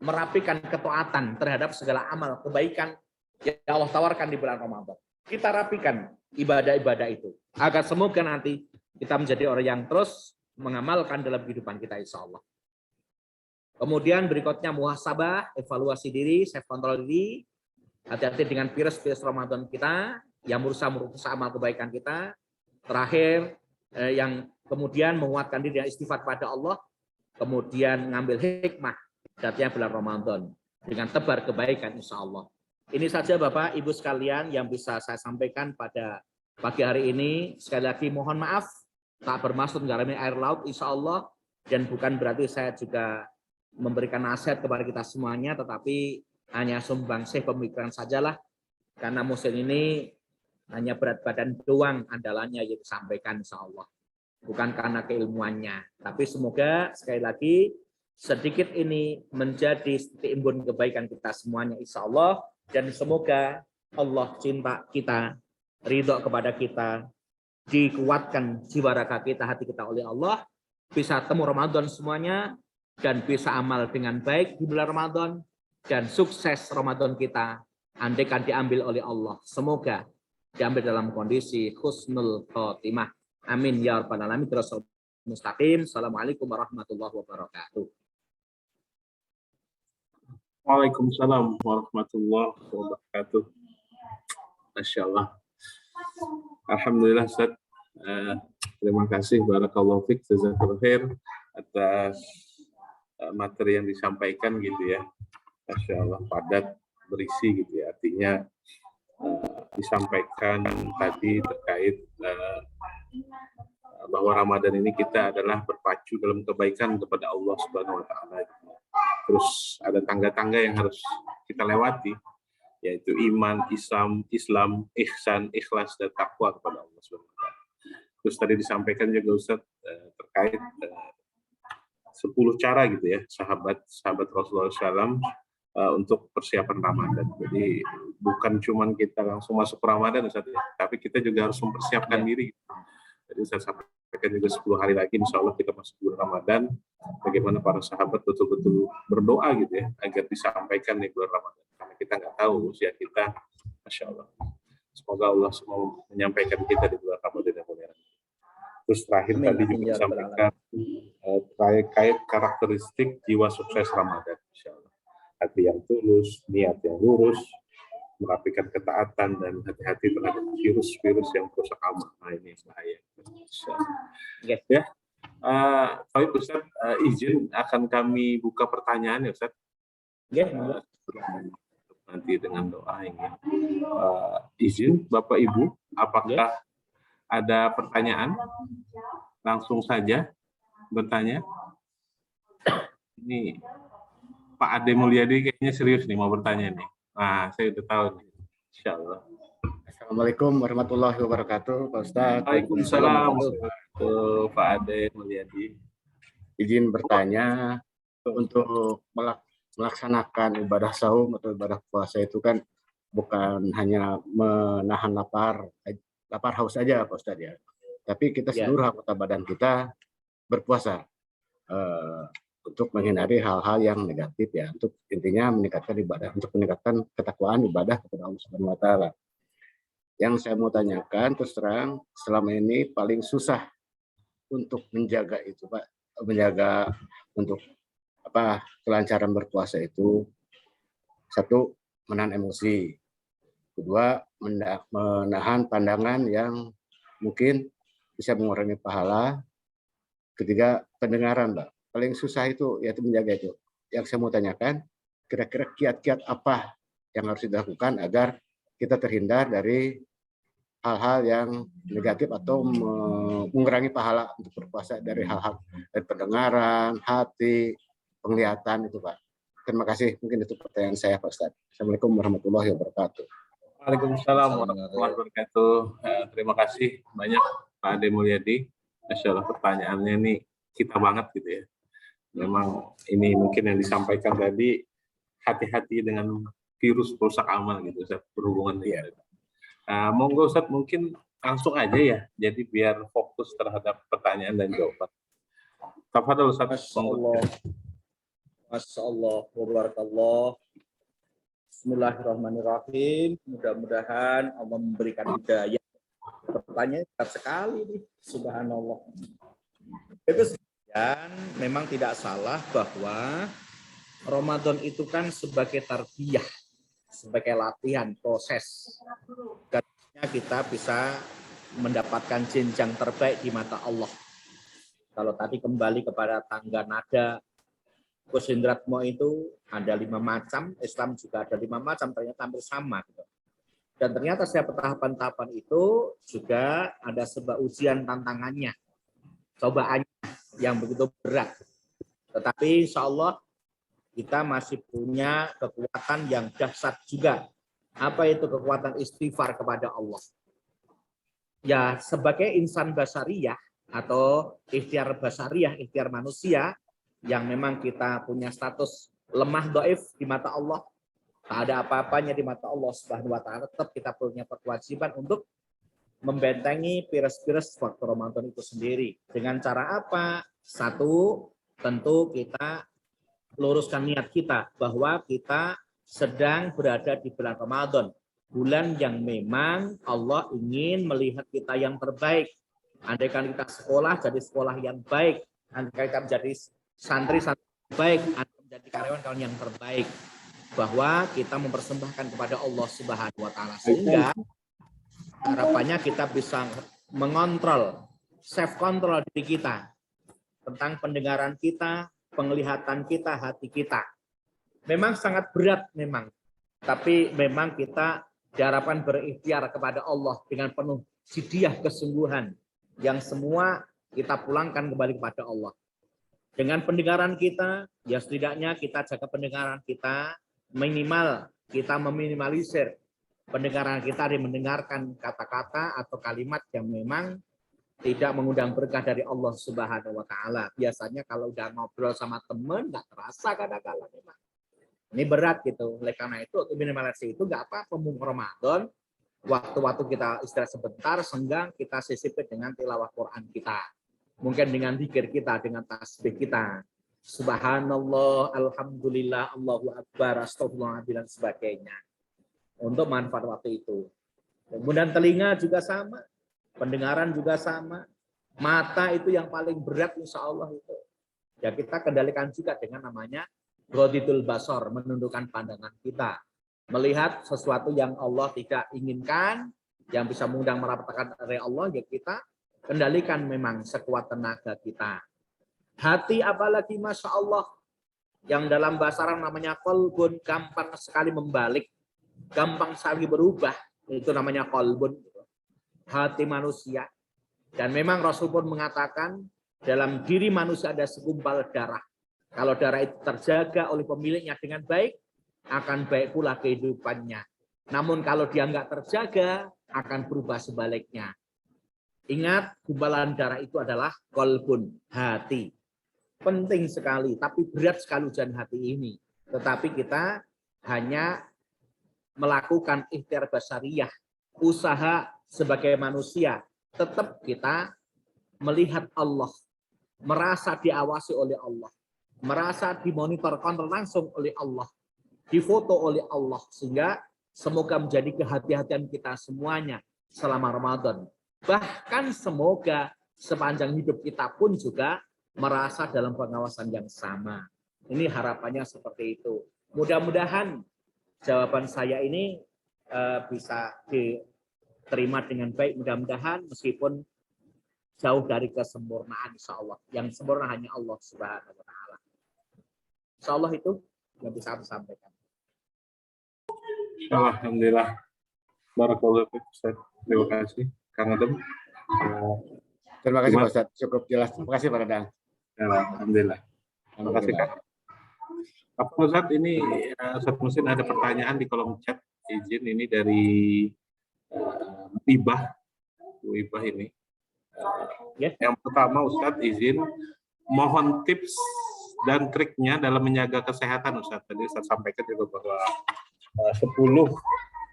Merapikan ketaatan terhadap segala amal kebaikan yang Allah tawarkan di bulan Ramadan. Kita rapikan ibadah-ibadah itu. Agar semoga nanti kita menjadi orang yang terus mengamalkan dalam kehidupan kita insya Allah. Kemudian berikutnya muhasabah, evaluasi diri, self control diri. Hati-hati dengan virus-virus Ramadan kita yang merusak amal kebaikan kita. Terakhir, yang kemudian menguatkan diri dan istighfar pada Allah, kemudian ngambil hikmah datangnya bulan Ramadan dengan tebar kebaikan insya Allah. Ini saja Bapak Ibu sekalian yang bisa saya sampaikan pada pagi hari ini. Sekali lagi mohon maaf, tak bermaksud mengalami air laut insya Allah, dan bukan berarti saya juga memberikan nasihat kepada kita semuanya, tetapi hanya sumbangsih pemikiran sajalah, karena musim ini hanya berat badan doang andalannya yang disampaikan insya Allah. Bukan karena keilmuannya. Tapi semoga sekali lagi sedikit ini menjadi timbun kebaikan kita semuanya insya Allah. Dan semoga Allah cinta kita, ridho kepada kita, dikuatkan jiwa raga kita, hati kita oleh Allah. Bisa temu Ramadan semuanya. Dan bisa amal dengan baik di bulan Ramadan. Dan sukses Ramadan kita andaikan diambil oleh Allah. Semoga diambil dalam kondisi husnul khotimah. Amin ya rabbal alamin. Mustaqim. Assalamualaikum warahmatullahi wabarakatuh. Waalaikumsalam warahmatullahi wabarakatuh. Masya Allah. Alhamdulillah Ustaz. Terima kasih barakallahu fiik, jazakallahu khair atas materi yang disampaikan gitu ya. Masya Allah, padat, berisi gitu ya. Artinya disampaikan tadi terkait bahwa Ramadan ini kita adalah berpacu dalam kebaikan kepada Allah Subhanahu wa taala. Terus ada tangga-tangga yang harus kita lewati, yaitu iman, Islam, ihsan, ikhlas dan takwa kepada Allah Subhanahu wa taala. Terus tadi disampaikan juga Ustaz terkait 10 cara gitu ya, sahabat Rasulullah SAW untuk persiapan Ramadan. Jadi bukan cuman kita langsung masuk Ramadan Ustaz, tapi kita juga harus mempersiapkan diri. Jadi saya sampaikan juga 10 hari lagi insya Allah kita masuk bulan Ramadan. Bagaimana para sahabat betul-betul berdoa gitu ya, agar disampaikan di bulan Ramadan. Karena kita nggak tahu usia kita, Masya Allah. Semoga Allah semua menyampaikan kita di bulan Ramadan yang mulia. Terus terakhir Amin, tadi amin, juga ya Rabbal disampaikan terkait karakteristik jiwa sukses Ramadan, insyaallah. Hati yang tulus, niat yang lurus, merapikan ketaatan, dan hati-hati terhadap virus-virus yang merusak amal. Nah, ini bahaya. Yes. Ya, Baik Ustaz, izin akan kami buka pertanyaan ya Ustaz. Yes. Nanti dengan doa ini. Izin Bapak Ibu, apakah ada pertanyaan? Langsung saja bertanya. Ini Pak Ade Mulyadi kayaknya serius nih mau bertanya nih. Nah, saya udah tahu nih. Insyaallah. Assalamualaikum warahmatullahi wabarakatuh, Pak Ustadz. Waalaikumsalam. Pak Ade Mulyadi. Izin bertanya, untuk melaksanakan ibadah saum atau ibadah puasa itu kan bukan hanya menahan lapar haus saja, Pak Ustadz ya. Tapi kita seluruh anggota badan kita berpuasa untuk menghindari hal-hal yang negatif ya. Untuk intinya meningkatkan ibadah, untuk meningkatkan ketakwaan ibadah kepada Allah Subhanahu Wa Taala. Yang saya mau tanyakan terus terang, selama ini paling susah untuk menjaga itu, Pak, menjaga untuk kelancaran berpuasa itu, satu, menahan emosi, kedua, menahan pandangan yang mungkin bisa mengurangi pahala, ketiga, pendengaran, Pak. Paling susah itu yaitu menjaga itu. Yang saya mau tanyakan, kira-kira kiat-kiat apa yang harus dilakukan agar kita terhindar dari hal-hal yang negatif atau mengurangi pahala untuk berpuasa, dari hal-hal dari pendengaran, hati, penglihatan itu, Pak. Terima kasih. Mungkin itu pertanyaan saya, Pak Ustadz. Assalamualaikum warahmatullahi wabarakatuh. Waalaikumsalam warahmatullahi wabarakatuh. Terima kasih banyak Pak Ade Mulyadi. Masya Allah, pertanyaannya ini kita banget gitu ya. Memang ini mungkin yang disampaikan tadi, hati-hati dengan virus perusak amal gitu, Ustaz, berhubungan dengan monggo Ustaz, mungkin langsung aja ya, jadi biar fokus terhadap pertanyaan dan jawaban. Tafadhol Ustaz. Masya Allah, wabarakallah. Bismillahirrahmanirrahim. Mudah-mudahan Allah memberikan hidayah. Pertanyaan berat sekali nih, subhanallah. Itu memang tidak salah bahwa Ramadan itu kan sebagai tarbiyah, sebagai latihan, proses. Karena kita bisa mendapatkan jenjang terbaik di mata Allah. Kalau tadi kembali kepada tangga nada, Kusindratmo itu ada 5 macam, Islam juga ada 5 macam, ternyata hampir sama. Gitu. Dan ternyata setiap tahapan-tahapan itu juga ada sebuah ujian tantangannya, cobaannya yang begitu berat. Tetapi insya Allah kita masih punya kekuatan yang dahsyat juga. Apa itu kekuatan istighfar kepada Allah? Ya, sebagai insan basariyah atau ikhtiar basariyah, ikhtiar manusia yang memang kita punya status lemah dhaif di mata Allah, tak ada apa-apanya di mata Allah Subhanahu wa taala, tetap kita punya kewajiban untuk membentengi virus-virus waktu Ramadan itu sendiri. Dengan cara apa? Satu, tentu kita luruskan niat kita bahwa kita sedang berada di bulan Ramadan, bulan yang memang Allah ingin melihat kita yang terbaik. Andaikan kita sekolah, jadi sekolah yang baik. Andaikan kita menjadi santri-santri baik, menjadi karyawan yang terbaik. Bahwa kita mempersembahkan kepada Allah Subhanahu wa taala, sehingga harapannya kita bisa mengontrol, self control diri kita tentang pendengaran kita, penglihatan kita, hati kita. Memang sangat berat memang, tapi memang kita diharapkan berikhtiar kepada Allah dengan penuh jiddiyah, kesungguhan, yang semua kita pulangkan kembali kepada Allah. Dengan pendengaran kita, ya setidaknya kita jaga pendengaran kita, minimal kita meminimalisir pendengaran kita dari mendengarkan kata-kata atau kalimat yang memang tidak mengundang berkah dari Allah Subhanahu wa taala. Biasanya kalau udah ngobrol sama teman nggak terasa kadang-kadang memang. Ini berat gitu. Oleh karena itu minimalisasi itu nggak apa-apa, mumpung Ramadan, waktu-waktu kita istirahat sebentar, senggang kita sisipin dengan tilawah Quran kita. Mungkin dengan zikir kita, dengan tasbih kita. Subhanallah, alhamdulillah, Allahu akbar, astagfirullah, dan sebagainya. Untuk manfaat waktu itu. Kemudian telinga juga sama, pendengaran juga sama, mata itu yang paling berat insya Allah itu. Ya kita kendalikan juga dengan namanya ghadidul basar, menundukkan pandangan kita. Melihat sesuatu yang Allah tidak inginkan, yang bisa mengundang marapatakan dari Allah, ya kita kendalikan memang sekuat tenaga kita. Hati apalagi Masya Allah, yang dalam bahasa Arab namanya qalbun, gampang sekali membalik, gampang sekali berubah, itu namanya qalbun, hati manusia. Dan memang Rasul pun mengatakan dalam diri manusia ada segumpal darah. Kalau darah itu terjaga oleh pemiliknya dengan baik, akan baik pula kehidupannya. Namun kalau dia nggak terjaga, akan berubah sebaliknya. Ingat, gumpalan darah itu adalah qalbun, hati. Penting sekali, tapi berat sekali ujian hati ini. Tetapi kita hanya melakukan ikhtiar basariyah, usaha sebagai manusia. Tetap kita melihat Allah, merasa diawasi oleh Allah, merasa dimonitor kontrol langsung oleh Allah, difoto oleh Allah, sehingga semoga menjadi kehati-hatian kita semuanya selama Ramadan. Bahkan semoga sepanjang hidup kita pun juga merasa dalam pengawasan yang sama. Ini harapannya seperti itu. Mudah-mudahan jawaban saya ini bisa diterima dengan baik. Mudah-mudahan meskipun jauh dari kesempurnaan, insya Allah. Yang sempurna hanya Allah Subhanahu wa Ta'ala. Insya Allah itu yang bisa saya sampaikan. Alhamdulillah. Barakallahu fiik, Ustaz. Terima kasih. Kang Adem. Terima kasih Pak Ustaz, cukup jelas. Terima kasih Pak Dadang. Alhamdulillah. Terima kasih Kang. Pak Ustaz, ini Ustaz Muhsin ada pertanyaan di kolom chat. Izin ini dari Ibah. Ibah ini. Yang pertama Ustaz, izin mohon tips dan triknya dalam menjaga kesehatan Ustaz. Tadi Ustaz sampaikan juga bahwa 10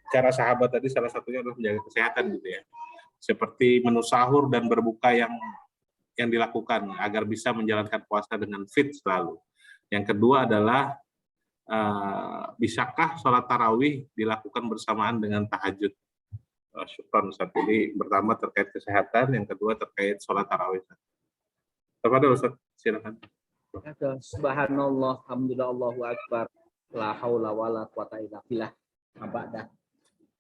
cara sahabat tadi salah satunya adalah menjaga kesehatan gitu ya. Seperti menu sahur dan berbuka yang dilakukan agar bisa menjalankan puasa dengan fit selalu. Yang kedua adalah bisakah sholat tarawih dilakukan bersamaan dengan tahajud? Syukran Ustaz. Jadi pertama terkait kesehatan, yang kedua terkait sholat tarawih. Kepada Ustaz, silakan. Subhanallah, alhamdulillah, Allahu akbar, la haula wala quwata illa billah.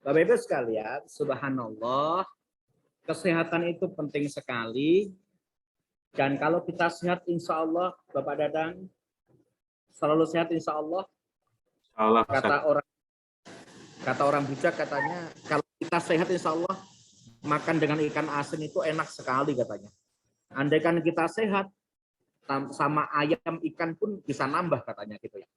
Bapak Ibu sekalian, subhanallah, kesehatan itu penting sekali. Dan kalau kita sehat, insya Allah, Bapak Dadang, selalu sehat, insya Allah. Kata orang bijak katanya, kalau kita sehat, insya Allah, makan dengan ikan asin itu enak sekali katanya. Andaikan kita sehat, sama ayam, ikan pun bisa nambah katanya gitu ya.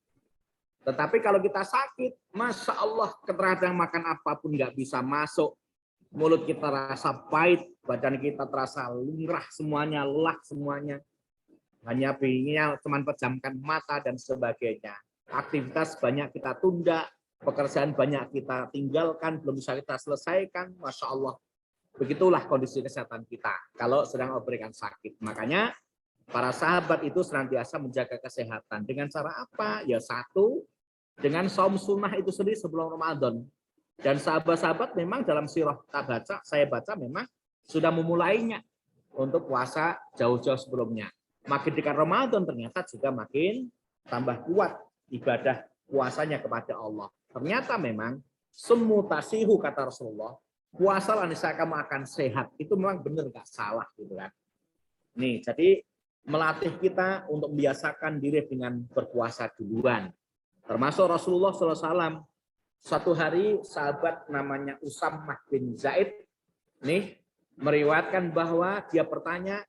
Tetapi kalau kita sakit, Masya Allah, terkadang makan apapun nggak bisa masuk. Mulut kita rasa pahit, badan kita terasa lumrah semuanya, lelah semuanya. Hanya pinginnya cuma pejamkan mata dan sebagainya. Aktivitas banyak kita tunda, pekerjaan banyak kita tinggalkan, belum bisa kita selesaikan. Masya Allah, begitulah kondisi kesehatan kita kalau sedang memberikan sakit. Makanya para sahabat itu senantiasa menjaga kesehatan. Dengan cara apa? Ya satu, dengan saum sunnah itu sendiri sebelum Ramadan. Dan sahabat-sahabat memang dalam sirah saya baca memang sudah memulainya untuk puasa jauh-jauh sebelumnya. Makin dekat Ramadan ternyata juga makin tambah kuat ibadah puasanya kepada Allah. Ternyata memang semutasihu kata Rasulullah, puasa niscaya kamu akan sehat. Itu memang benar nggak salah gitu kan. Nih, jadi melatih kita untuk membiasakan diri dengan berpuasa duluan. Termasuk Rasulullah SAW, suatu hari sahabat namanya Usamah bin Zaid nih meriwayatkan bahwa dia bertanya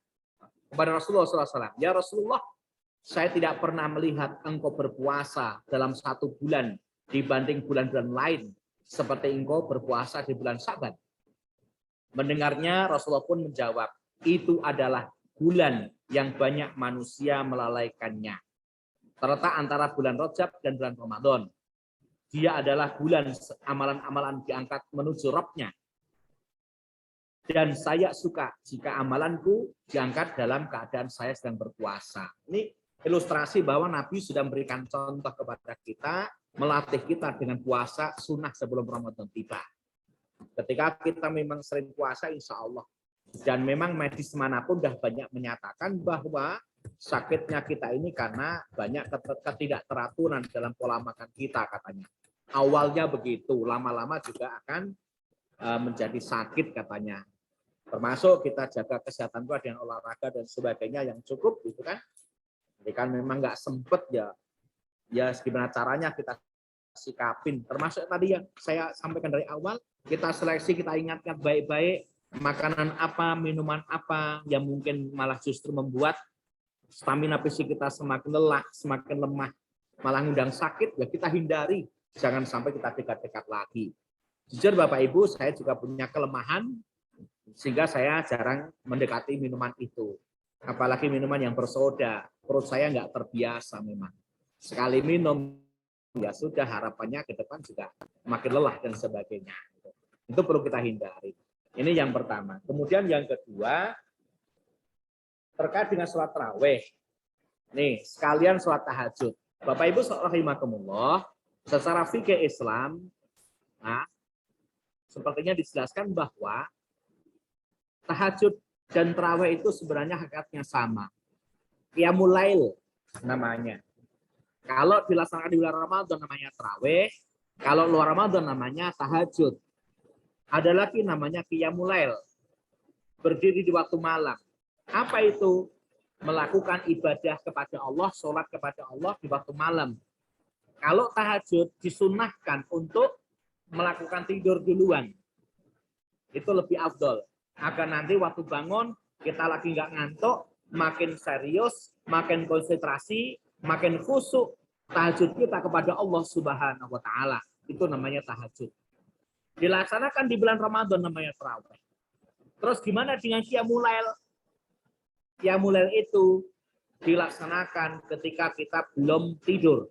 kepada Rasulullah SAW, ya Rasulullah, saya tidak pernah melihat engkau berpuasa dalam 1 bulan dibanding bulan-bulan lain seperti engkau berpuasa di bulan Syaban. Mendengarnya Rasulullah pun menjawab, itu adalah bulan yang banyak manusia melalaikannya. Terletak antara bulan Rajab dan bulan Ramadan. Dia adalah bulan amalan-amalan diangkat menuju Rabb-nya. Dan saya suka jika amalanku diangkat dalam keadaan saya sedang berpuasa. Ini ilustrasi bahwa Nabi sudah memberikan contoh kepada kita, melatih kita dengan puasa sunnah sebelum Ramadan tiba. Ketika kita memang sering puasa, insya Allah. Dan memang medis manapun sudah banyak menyatakan bahwa sakitnya kita ini karena banyak ketidakteraturan dalam pola makan kita katanya. Awalnya begitu, lama-lama juga akan menjadi sakit katanya. Termasuk kita jaga kesehatan itu dengan olahraga dan sebagainya yang cukup, gitu kan? Jadi kan memang nggak sempet ya gimana caranya kita sikapin. Termasuk tadi yang saya sampaikan dari awal, kita seleksi, kita ingatkan baik-baik makanan apa, minuman apa yang mungkin malah justru membuat stamina fisik kita semakin lelah, semakin lemah, malah ngundang sakit, ya kita hindari. Jangan sampai kita dekat-dekat lagi. Jujur Bapak Ibu, saya juga punya kelemahan, sehingga saya jarang mendekati minuman itu. Apalagi minuman yang bersoda. Perut saya nggak terbiasa memang. Sekali minum, ya sudah, harapannya ke depan juga makin lelah dan sebagainya. Itu perlu kita hindari. Ini yang pertama. Kemudian yang kedua, terkait dengan sholat tarawih. Nih, sekalian sholat tahajud. Bapak Ibu rahimakumullah, secara fikih Islam, nah, sepertinya dijelaskan bahwa tahajud dan tarawih itu sebenarnya hakikatnya sama. Qiyamul lail namanya. Kalau dilaksanakan di bulan Ramadan namanya tarawih, kalau luar Ramadan namanya tahajud. Ada lagi namanya qiyamul lail, berdiri di waktu malam. Apa itu? Melakukan ibadah kepada Allah, sholat kepada Allah di waktu malam. Kalau tahajud disunahkan untuk melakukan tidur duluan. Itu lebih afdol. Agar nanti waktu bangun, kita lagi nggak ngantuk, makin serius, makin konsentrasi, makin khusyuk. Tahajud kita kepada Allah Subhanahu wa Ta'ala. Itu namanya tahajud. Dilaksanakan di bulan Ramadan namanya tarawih. Terus gimana dengan qiyamul lail? Qiyamul lail itu dilaksanakan ketika kita belum tidur.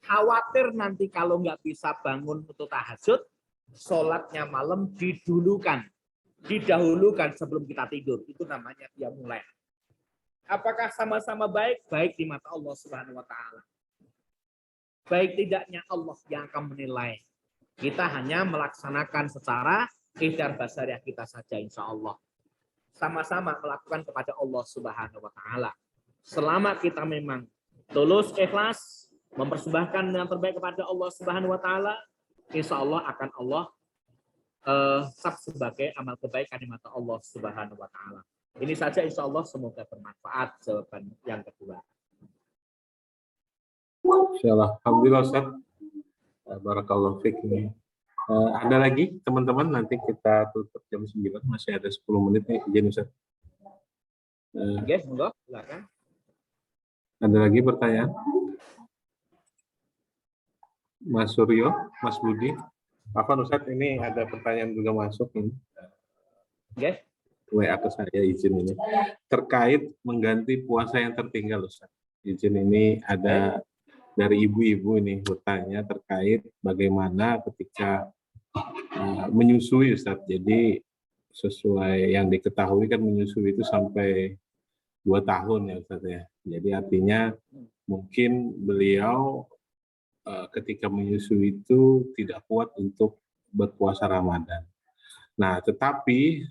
Khawatir nanti kalau nggak bisa bangun untuk tahajud, sholatnya malam didahulukan sebelum kita tidur. Itu namanya qiyamul lail. Apakah sama-sama baik? Baik di mata Allah Subhanahu wa Ta'ala. Baik tidaknya Allah yang akan menilai. Kita hanya melaksanakan secara ikhtiar basariah kita saja, insya Allah. Sama-sama melakukan kepada Allah Subhanahu wa Ta'ala. Selama kita memang tulus, ikhlas, mempersembahkan yang terbaik kepada Allah Subhanahu wa Ta'ala, insya Allah akan Allah sab sebagai amal kebaikan di mata Allah Subhanahu wa Ta'ala. Ini saja, insya Allah semoga bermanfaat jawaban yang kedua. Insyaallah. Alhamdulillah Ustaz. Barakallahu fiik. Ada lagi teman-teman, nanti kita tutup jam 9, masih ada 10 menit nih, izin Ustaz. Yes, monggo, silakan. Ada lagi pertanyaan? Mas Suryo, Mas Budi. Afwan Ustaz, ini ada pertanyaan juga masuk ini. Yes. WA ke saya, izin ini. Terkait mengganti puasa yang tertinggal Ustaz. Izin ini ada dari ibu-ibu ini bertanya terkait bagaimana ketika menyusui Ustaz. Jadi sesuai yang diketahui kan menyusui itu sampai 2 tahun ya Ustaz ya. Jadi artinya mungkin beliau ketika menyusui itu tidak kuat untuk berpuasa Ramadan. Nah, tetapi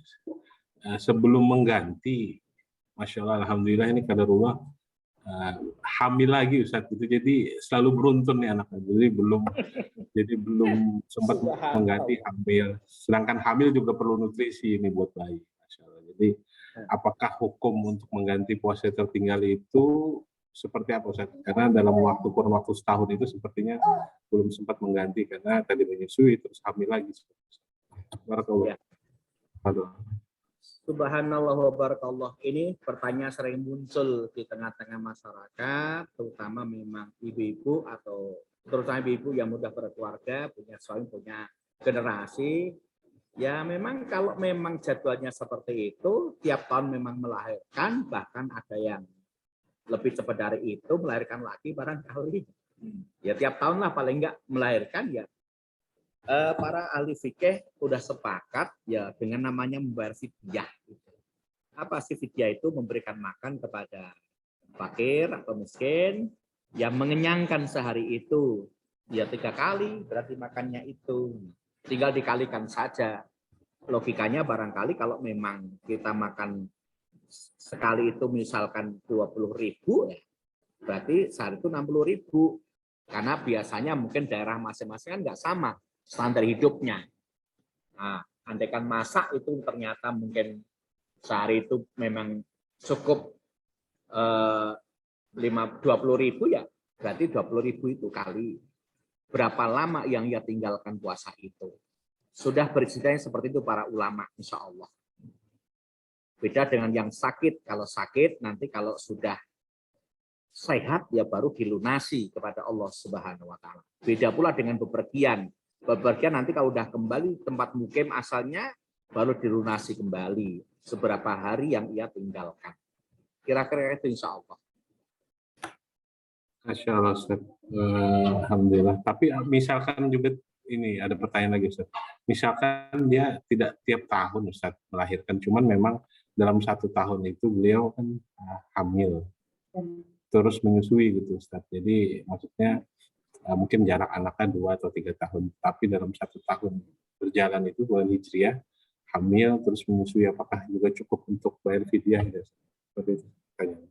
sebelum mengganti, Masya Allah, Alhamdulillah ini kadarullah, hamil lagi Ustaz itu, jadi selalu beruntun nih anaknya, jadi belum sempat mengganti hamil, sedangkan hamil juga perlu nutrisi ini buat bayi, Masya Allah. Jadi apakah hukum untuk mengganti puasa tertinggal itu seperti apa Ustaz? Karena dalam kurun waktu setahun itu sepertinya belum sempat mengganti karena tadi menyusui terus hamil lagi. Barakallah. Aduh. Subhanallah wa barakallah. Ini pertanyaan sering muncul di tengah-tengah masyarakat, terutama memang ibu-ibu atau terutama ibu-ibu yang mudah berkeluarga, punya suami, punya generasi. Ya memang kalau memang jadwalnya seperti itu, tiap tahun memang melahirkan, bahkan ada yang lebih cepat dari itu melahirkan lagi barangkali. Ya tiap tahun lah paling enggak melahirkan ya. Para ahli fikih udah sepakat ya dengan namanya membayar fidyah. Apa sih fidyah itu? Memberikan makan kepada fakir atau miskin yang mengenyangkan sehari itu. Ya 3 kali berarti makannya itu. tinggal dikalikan saja. Logikanya barangkali kalau memang kita makan sekali itu misalkan 20.000 ya, berarti sehari itu 60.000. Karena biasanya mungkin daerah masing-masing kan nggak sama standar hidupnya. Nah, andaikan masak itu ternyata mungkin sehari itu memang cukup 20.000 ya, berarti 20.000 itu kali berapa lama yang ia tinggalkan puasa itu. Sudah berceritanya seperti itu para ulama, insya Allah. Beda dengan yang sakit. Kalau sakit, nanti kalau sudah sehat, ya baru dilunasi kepada Allah Subhanahu wa Ta'ala. Beda pula dengan bepergian. Bepergian nanti kalau sudah kembali tempat mukim asalnya, baru dilunasi kembali seberapa hari yang ia tinggalkan. Kira-kira itu insya Allah. Masya Allah, Ustaz. Alhamdulillah. Tapi misalkan juga ini ada pertanyaan lagi, Ustaz. Misalkan dia tidak tiap tahun, Ustaz, melahirkan, cuman memang dalam 1 tahun itu beliau kan hamil, terus menyusui gitu, Ustaz. Jadi maksudnya mungkin jarak anaknya 2 atau 3 tahun, tapi dalam 1 tahun berjalan itu bulan Hijriah, hamil terus menyusui, apakah juga cukup untuk bayar fidyah? Ya? Seperti itu pertanyaannya.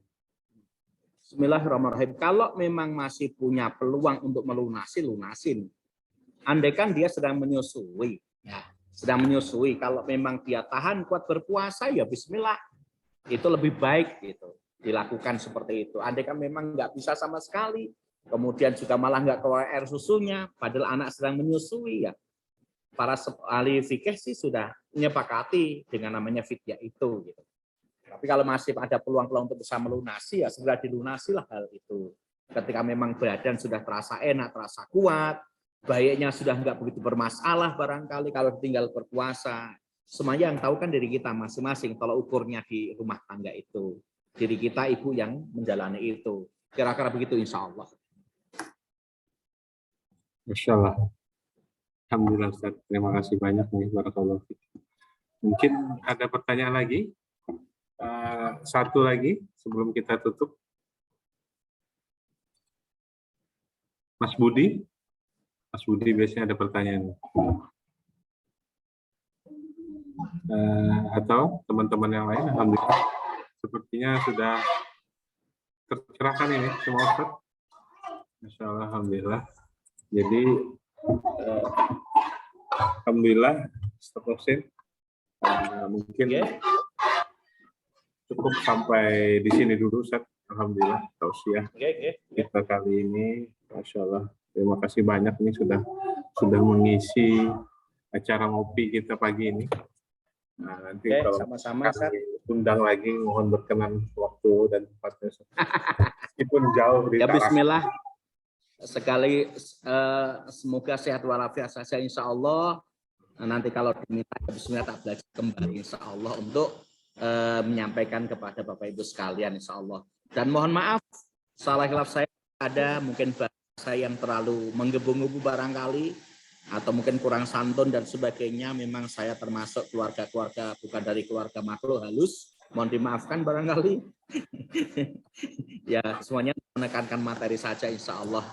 Bismillahirrahmanirrahim. Kalau memang masih punya peluang untuk melunasi, lunasin. Andaikan dia sedang menyusui, ya, sedang menyusui. Kalau memang dia tahan kuat berpuasa, ya Bismillah. Itu lebih baik gitu. Dilakukan seperti itu. Andaikan memang nggak bisa sama sekali, kemudian juga malah nggak keluar air susunya, padahal anak sedang menyusui, ya. Para ahli fikih sih sudah menyepakati dengan namanya fidyah itu, gitu. Tapi kalau masih ada peluang-peluang untuk bisa melunasi, ya segera dilunasilah hal itu. Ketika memang badan sudah terasa enak, terasa kuat, baiknya sudah nggak begitu bermasalah barangkali kalau tinggal berpuasa. Semuanya yang tahu kan diri kita masing-masing, kalau ukurnya di rumah tangga itu. Diri kita, ibu yang menjalani itu. Kira-kira begitu insya Allah. Masya Allah. Alhamdulillah, Ustaz. Terima kasih banyak nih, barakallahu fiik. Mungkin ada pertanyaan lagi? Satu lagi sebelum kita tutup. Mas Budi biasanya ada pertanyaan. Atau teman-teman yang lain, alhamdulillah sepertinya sudah tercerahkan ini semua, Ustaz. Masya Allah, alhamdulillah. Jadi alhamdulillah, mungkin cukup sampai di sini dulu, Ustaz. Alhamdulillah, tausiah kita kali ini, Masya Allah. Terima kasih banyak nih sudah mengisi acara ngopi kita pagi ini. Nah, nanti kalau sama-sama, undang lagi, mohon berkenan waktu dan tempatnya. Meskipun jauh di ya, Bismillah. Sekali semoga sehat walafiat saja insya Allah. Nanti kalau diminta Bismillah tak belajar kembali insya Allah untuk menyampaikan kepada Bapak Ibu sekalian insya Allah. Dan mohon maaf salah khilaf saya ada, mungkin saya yang terlalu menggebu-gebu barangkali, atau mungkin kurang santun dan sebagainya. Memang saya termasuk keluarga bukan dari keluarga makhluk halus, mohon dimaafkan barangkali. Ya, semuanya menekankan materi saja insya Allah.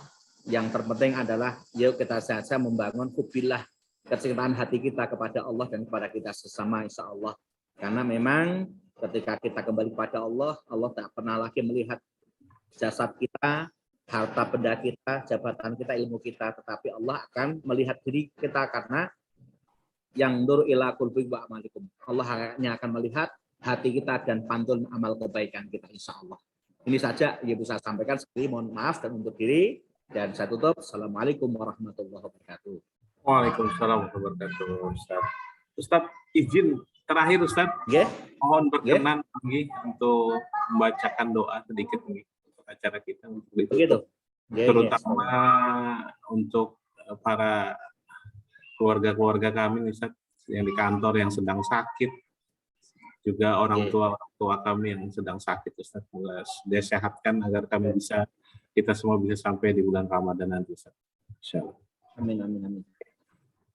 Yang terpenting adalah yuk kita saja membangun hubillah, kecintaan hati kita kepada Allah dan kepada kita sesama insya Allah. Karena memang ketika kita kembali kepada Allah, Allah tak pernah lagi melihat jasad kita, harta benda kita, jabatan kita, ilmu kita, tetapi Allah akan melihat diri kita karena yang nur ila qulbi wa amalikum. Allah hanya akan melihat hati kita dan pantun amal kebaikan kita insya Allah. Ini saja yang bisa saya sampaikan. Sekali mohon maaf dan untuk diri, dan saya tutup. Assalamualaikum warahmatullahi wabarakatuh. Waalaikumsalam warahmatullahi wabarakatuh. Ustaz, izin terakhir, Ustaz, mohon berkenan lagi untuk membacakan doa sedikit nih untuk acara kita untuk ditutup. Terutama untuk para keluarga-keluarga kami, Ustaz, yang di kantor yang sedang sakit, juga orang tua kami yang sedang sakit, Ustaz. Semoga dia sehatkan agar kita semua bisa sampai di bulan Ramadan nanti, Ustaz. Insyaallah. Amin, amin, amin.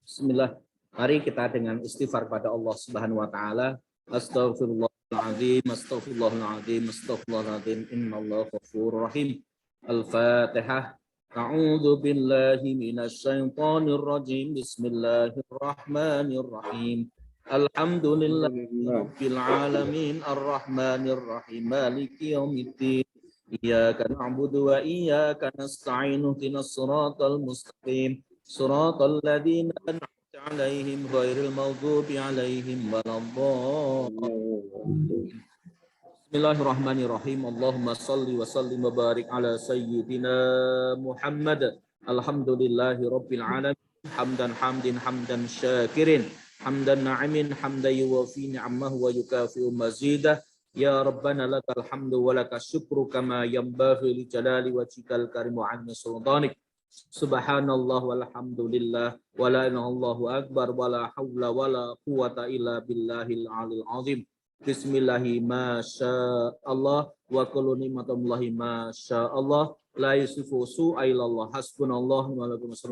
Bismillah. Mari kita dengan istighfar pada Allah Subhanahu wa taala. Astaghfirullahaladzim, astaghfirullahaladzim, astaghfirullahaladzim, innallaha ghafurur rahim. Al-Fatihah. A'udzu billahi minasy syaithanir rajim. Bismillahirrahmanirrahim. Alhamdulillahirabbil alamin arrahmanir rahim maliki yaumiddin. Iyyaka na'budu wa iyyaka nasta'in ihdinas siratal mustaqim siratal ladzina an'amta 'alaihim ghairil maghdubi 'alaihim waladdallin. Bismillahirrahmanirrahim. Allahumma salli wa sallim wa barik ala sayyidina Muhammad. Alhamdulillahi rabbil alamin. Hamdan syakirin. Hamdan na'imin hamdan yuwafi ni'amahu wa yukafi'u mazidah. Ya Rabbana lakal hamdu wa lakas syukru kama yanbaghi li jalali wajhikal karim wa 'azmi sultanik. Subhanallah walhamdulillah wa la ilaha illallahu akbar wa la haula wa la quwata illa billahil alil azim. Bismillahi masyaallah wa kullu ni'matullahi masyaallah la yusifu su'ailallah hasbunallah wa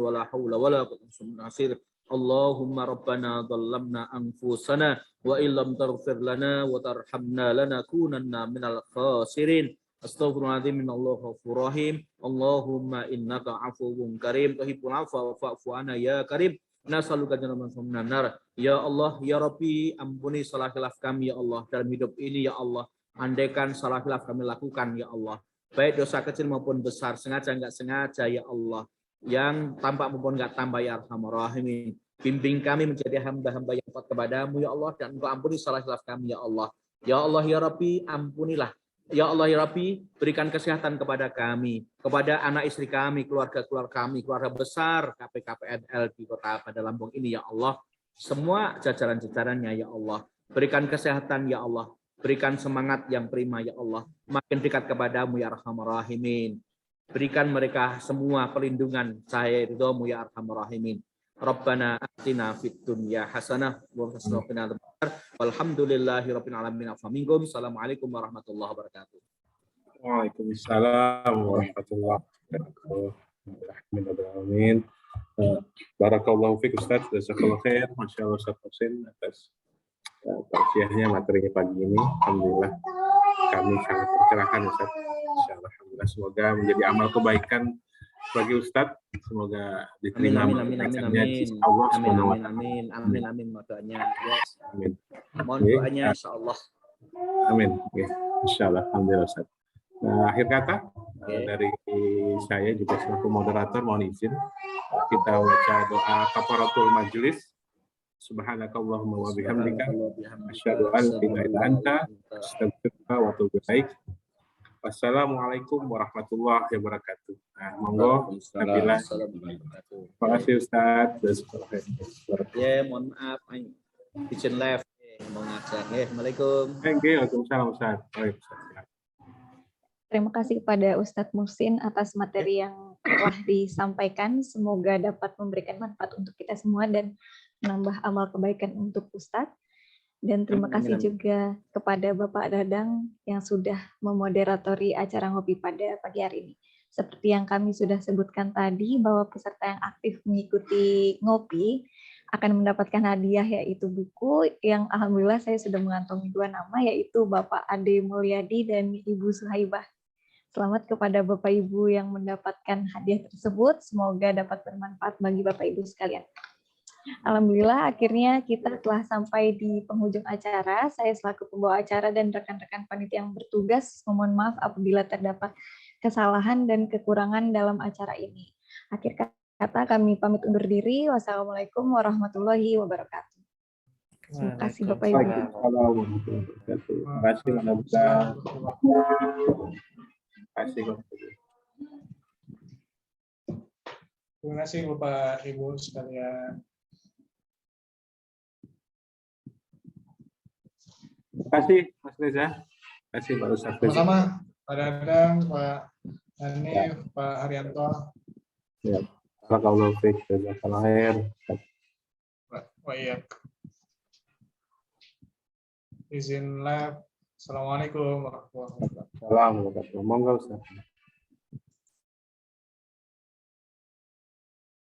la haula wa la quwwata illa billah. Allahumma rabbana dhallamna anfusana wa illam taghfir lana wa tarhamna lanakunanna minal khasirin. Astaghfirullahaladzim, innallaha ghafurur rahim. Allahumma innaka afuwwun karim tuhibbul afwa fa'fu anna ya karim. Nasaluka jannaman minan nar. Ya Allah, ya Rabbi, ampuni salah khilaf kami ya Allah dalam hidup ini ya Allah. Andaikan salah khilaf kami lakukan ya Allah, baik dosa kecil maupun besar, sengaja enggak sengaja ya Allah, yang tampak maupun enggak tampak ya Arhamar Rahimin. Bimbing kami menjadi hamba-hamba yang taat kepadamu ya Allah, dan Engkau ampuni salah khilaf kami ya Allah. Ya Allah ya Rabbi, ampunilah. Ya Allah ya Rabbi, berikan kesehatan kepada kami, kepada anak istri kami, keluarga kami, keluarga besar KPKPNL di Kota Bandar Lampung ini ya Allah. Semua jajaran-jajarannya ya Allah. Berikan kesehatan ya Allah. Berikan semangat yang prima ya Allah. Makin dekat kepadamu ya Arhamar Rahimin. Berikan mereka semua perlindungan cahaya ridhamu ya Arhamar Rahimin. Rabbana atina fid dunya hasanah wa fil akhirati hasanah. Walhamdulillahirabbil alamin. Assalamualaikum warahmatullahi wabarakatuh. Waalaikumsalam warahmatullahi wabarakatuh. Amin. Barakallahu fiik Ustaz, jazakallahu khair. Masya Allah Ustaz Husin atas tausiahnya materinya pagi ini. Alhamdulillah kami sangat tercerahkan Ustaz. Alhamdulillah, semoga menjadi amal kebaikan bagi Ustaz. Semoga diterima amin. Allah Subhanahu wa taala. Amin. Doanya. Yes. Amin. Mohon doanya insyaallah. Amin. Oke. Insyaallah. Alhamdulillah Ustaz. Akhir kata dari saya juga selaku moderator mohon izin kita baca doa kafaratul majelis. Subhanakallahumma wa bihamdika asyhadu an la ilaha illa anta astaghfiruka wa atubu ilaik. Wassalamualaikum warahmatullahi wabarakatuh. Nah, monggo Nabila. Terima kasih Ustaz. Ya, mohon maaf izin live mau ngajar. Assalamualaikum. Waalaikumsalam Ustaz. Terima kasih kepada Ustadz Muhsin atas materi yang telah disampaikan. Semoga dapat memberikan manfaat untuk kita semua dan menambah amal kebaikan untuk Ustadz. Dan terima kasih juga kepada Bapak Dadang yang sudah memoderatori acara ngopi pada pagi hari ini. Seperti yang kami sudah sebutkan tadi, bahwa peserta yang aktif mengikuti ngopi akan mendapatkan hadiah, yaitu buku yang alhamdulillah saya sudah mengantongi 2 nama, yaitu Bapak Ade Mulyadi dan Ibu Suhaibah. Selamat kepada Bapak Ibu yang mendapatkan hadiah tersebut. Semoga dapat bermanfaat bagi Bapak Ibu sekalian. Alhamdulillah akhirnya kita telah sampai di penghujung acara. Saya selaku pembawa acara dan rekan-rekan panitia yang bertugas memohon maaf apabila terdapat kesalahan dan kekurangan dalam acara ini. Akhir kata kami pamit undur diri. Wassalamualaikum warahmatullahi wabarakatuh. Terima kasih Bapak Ibu. Terima kasih Terima kasih Bapak Ibu sekalian. Terima kasih Mas Reza. Terima kasih Pak Ustaz. Sama-sama Pak Dadang, Pak Hanif, Pak Haryanto. Ya. Barakallahu fiik, jazakallahu khair. Baik. Izin live. Assalamualaikum warahmatullahi wabarakatuh. Assalamualaikum warahmatullahi wabarakatuh. Monggo Ustaz.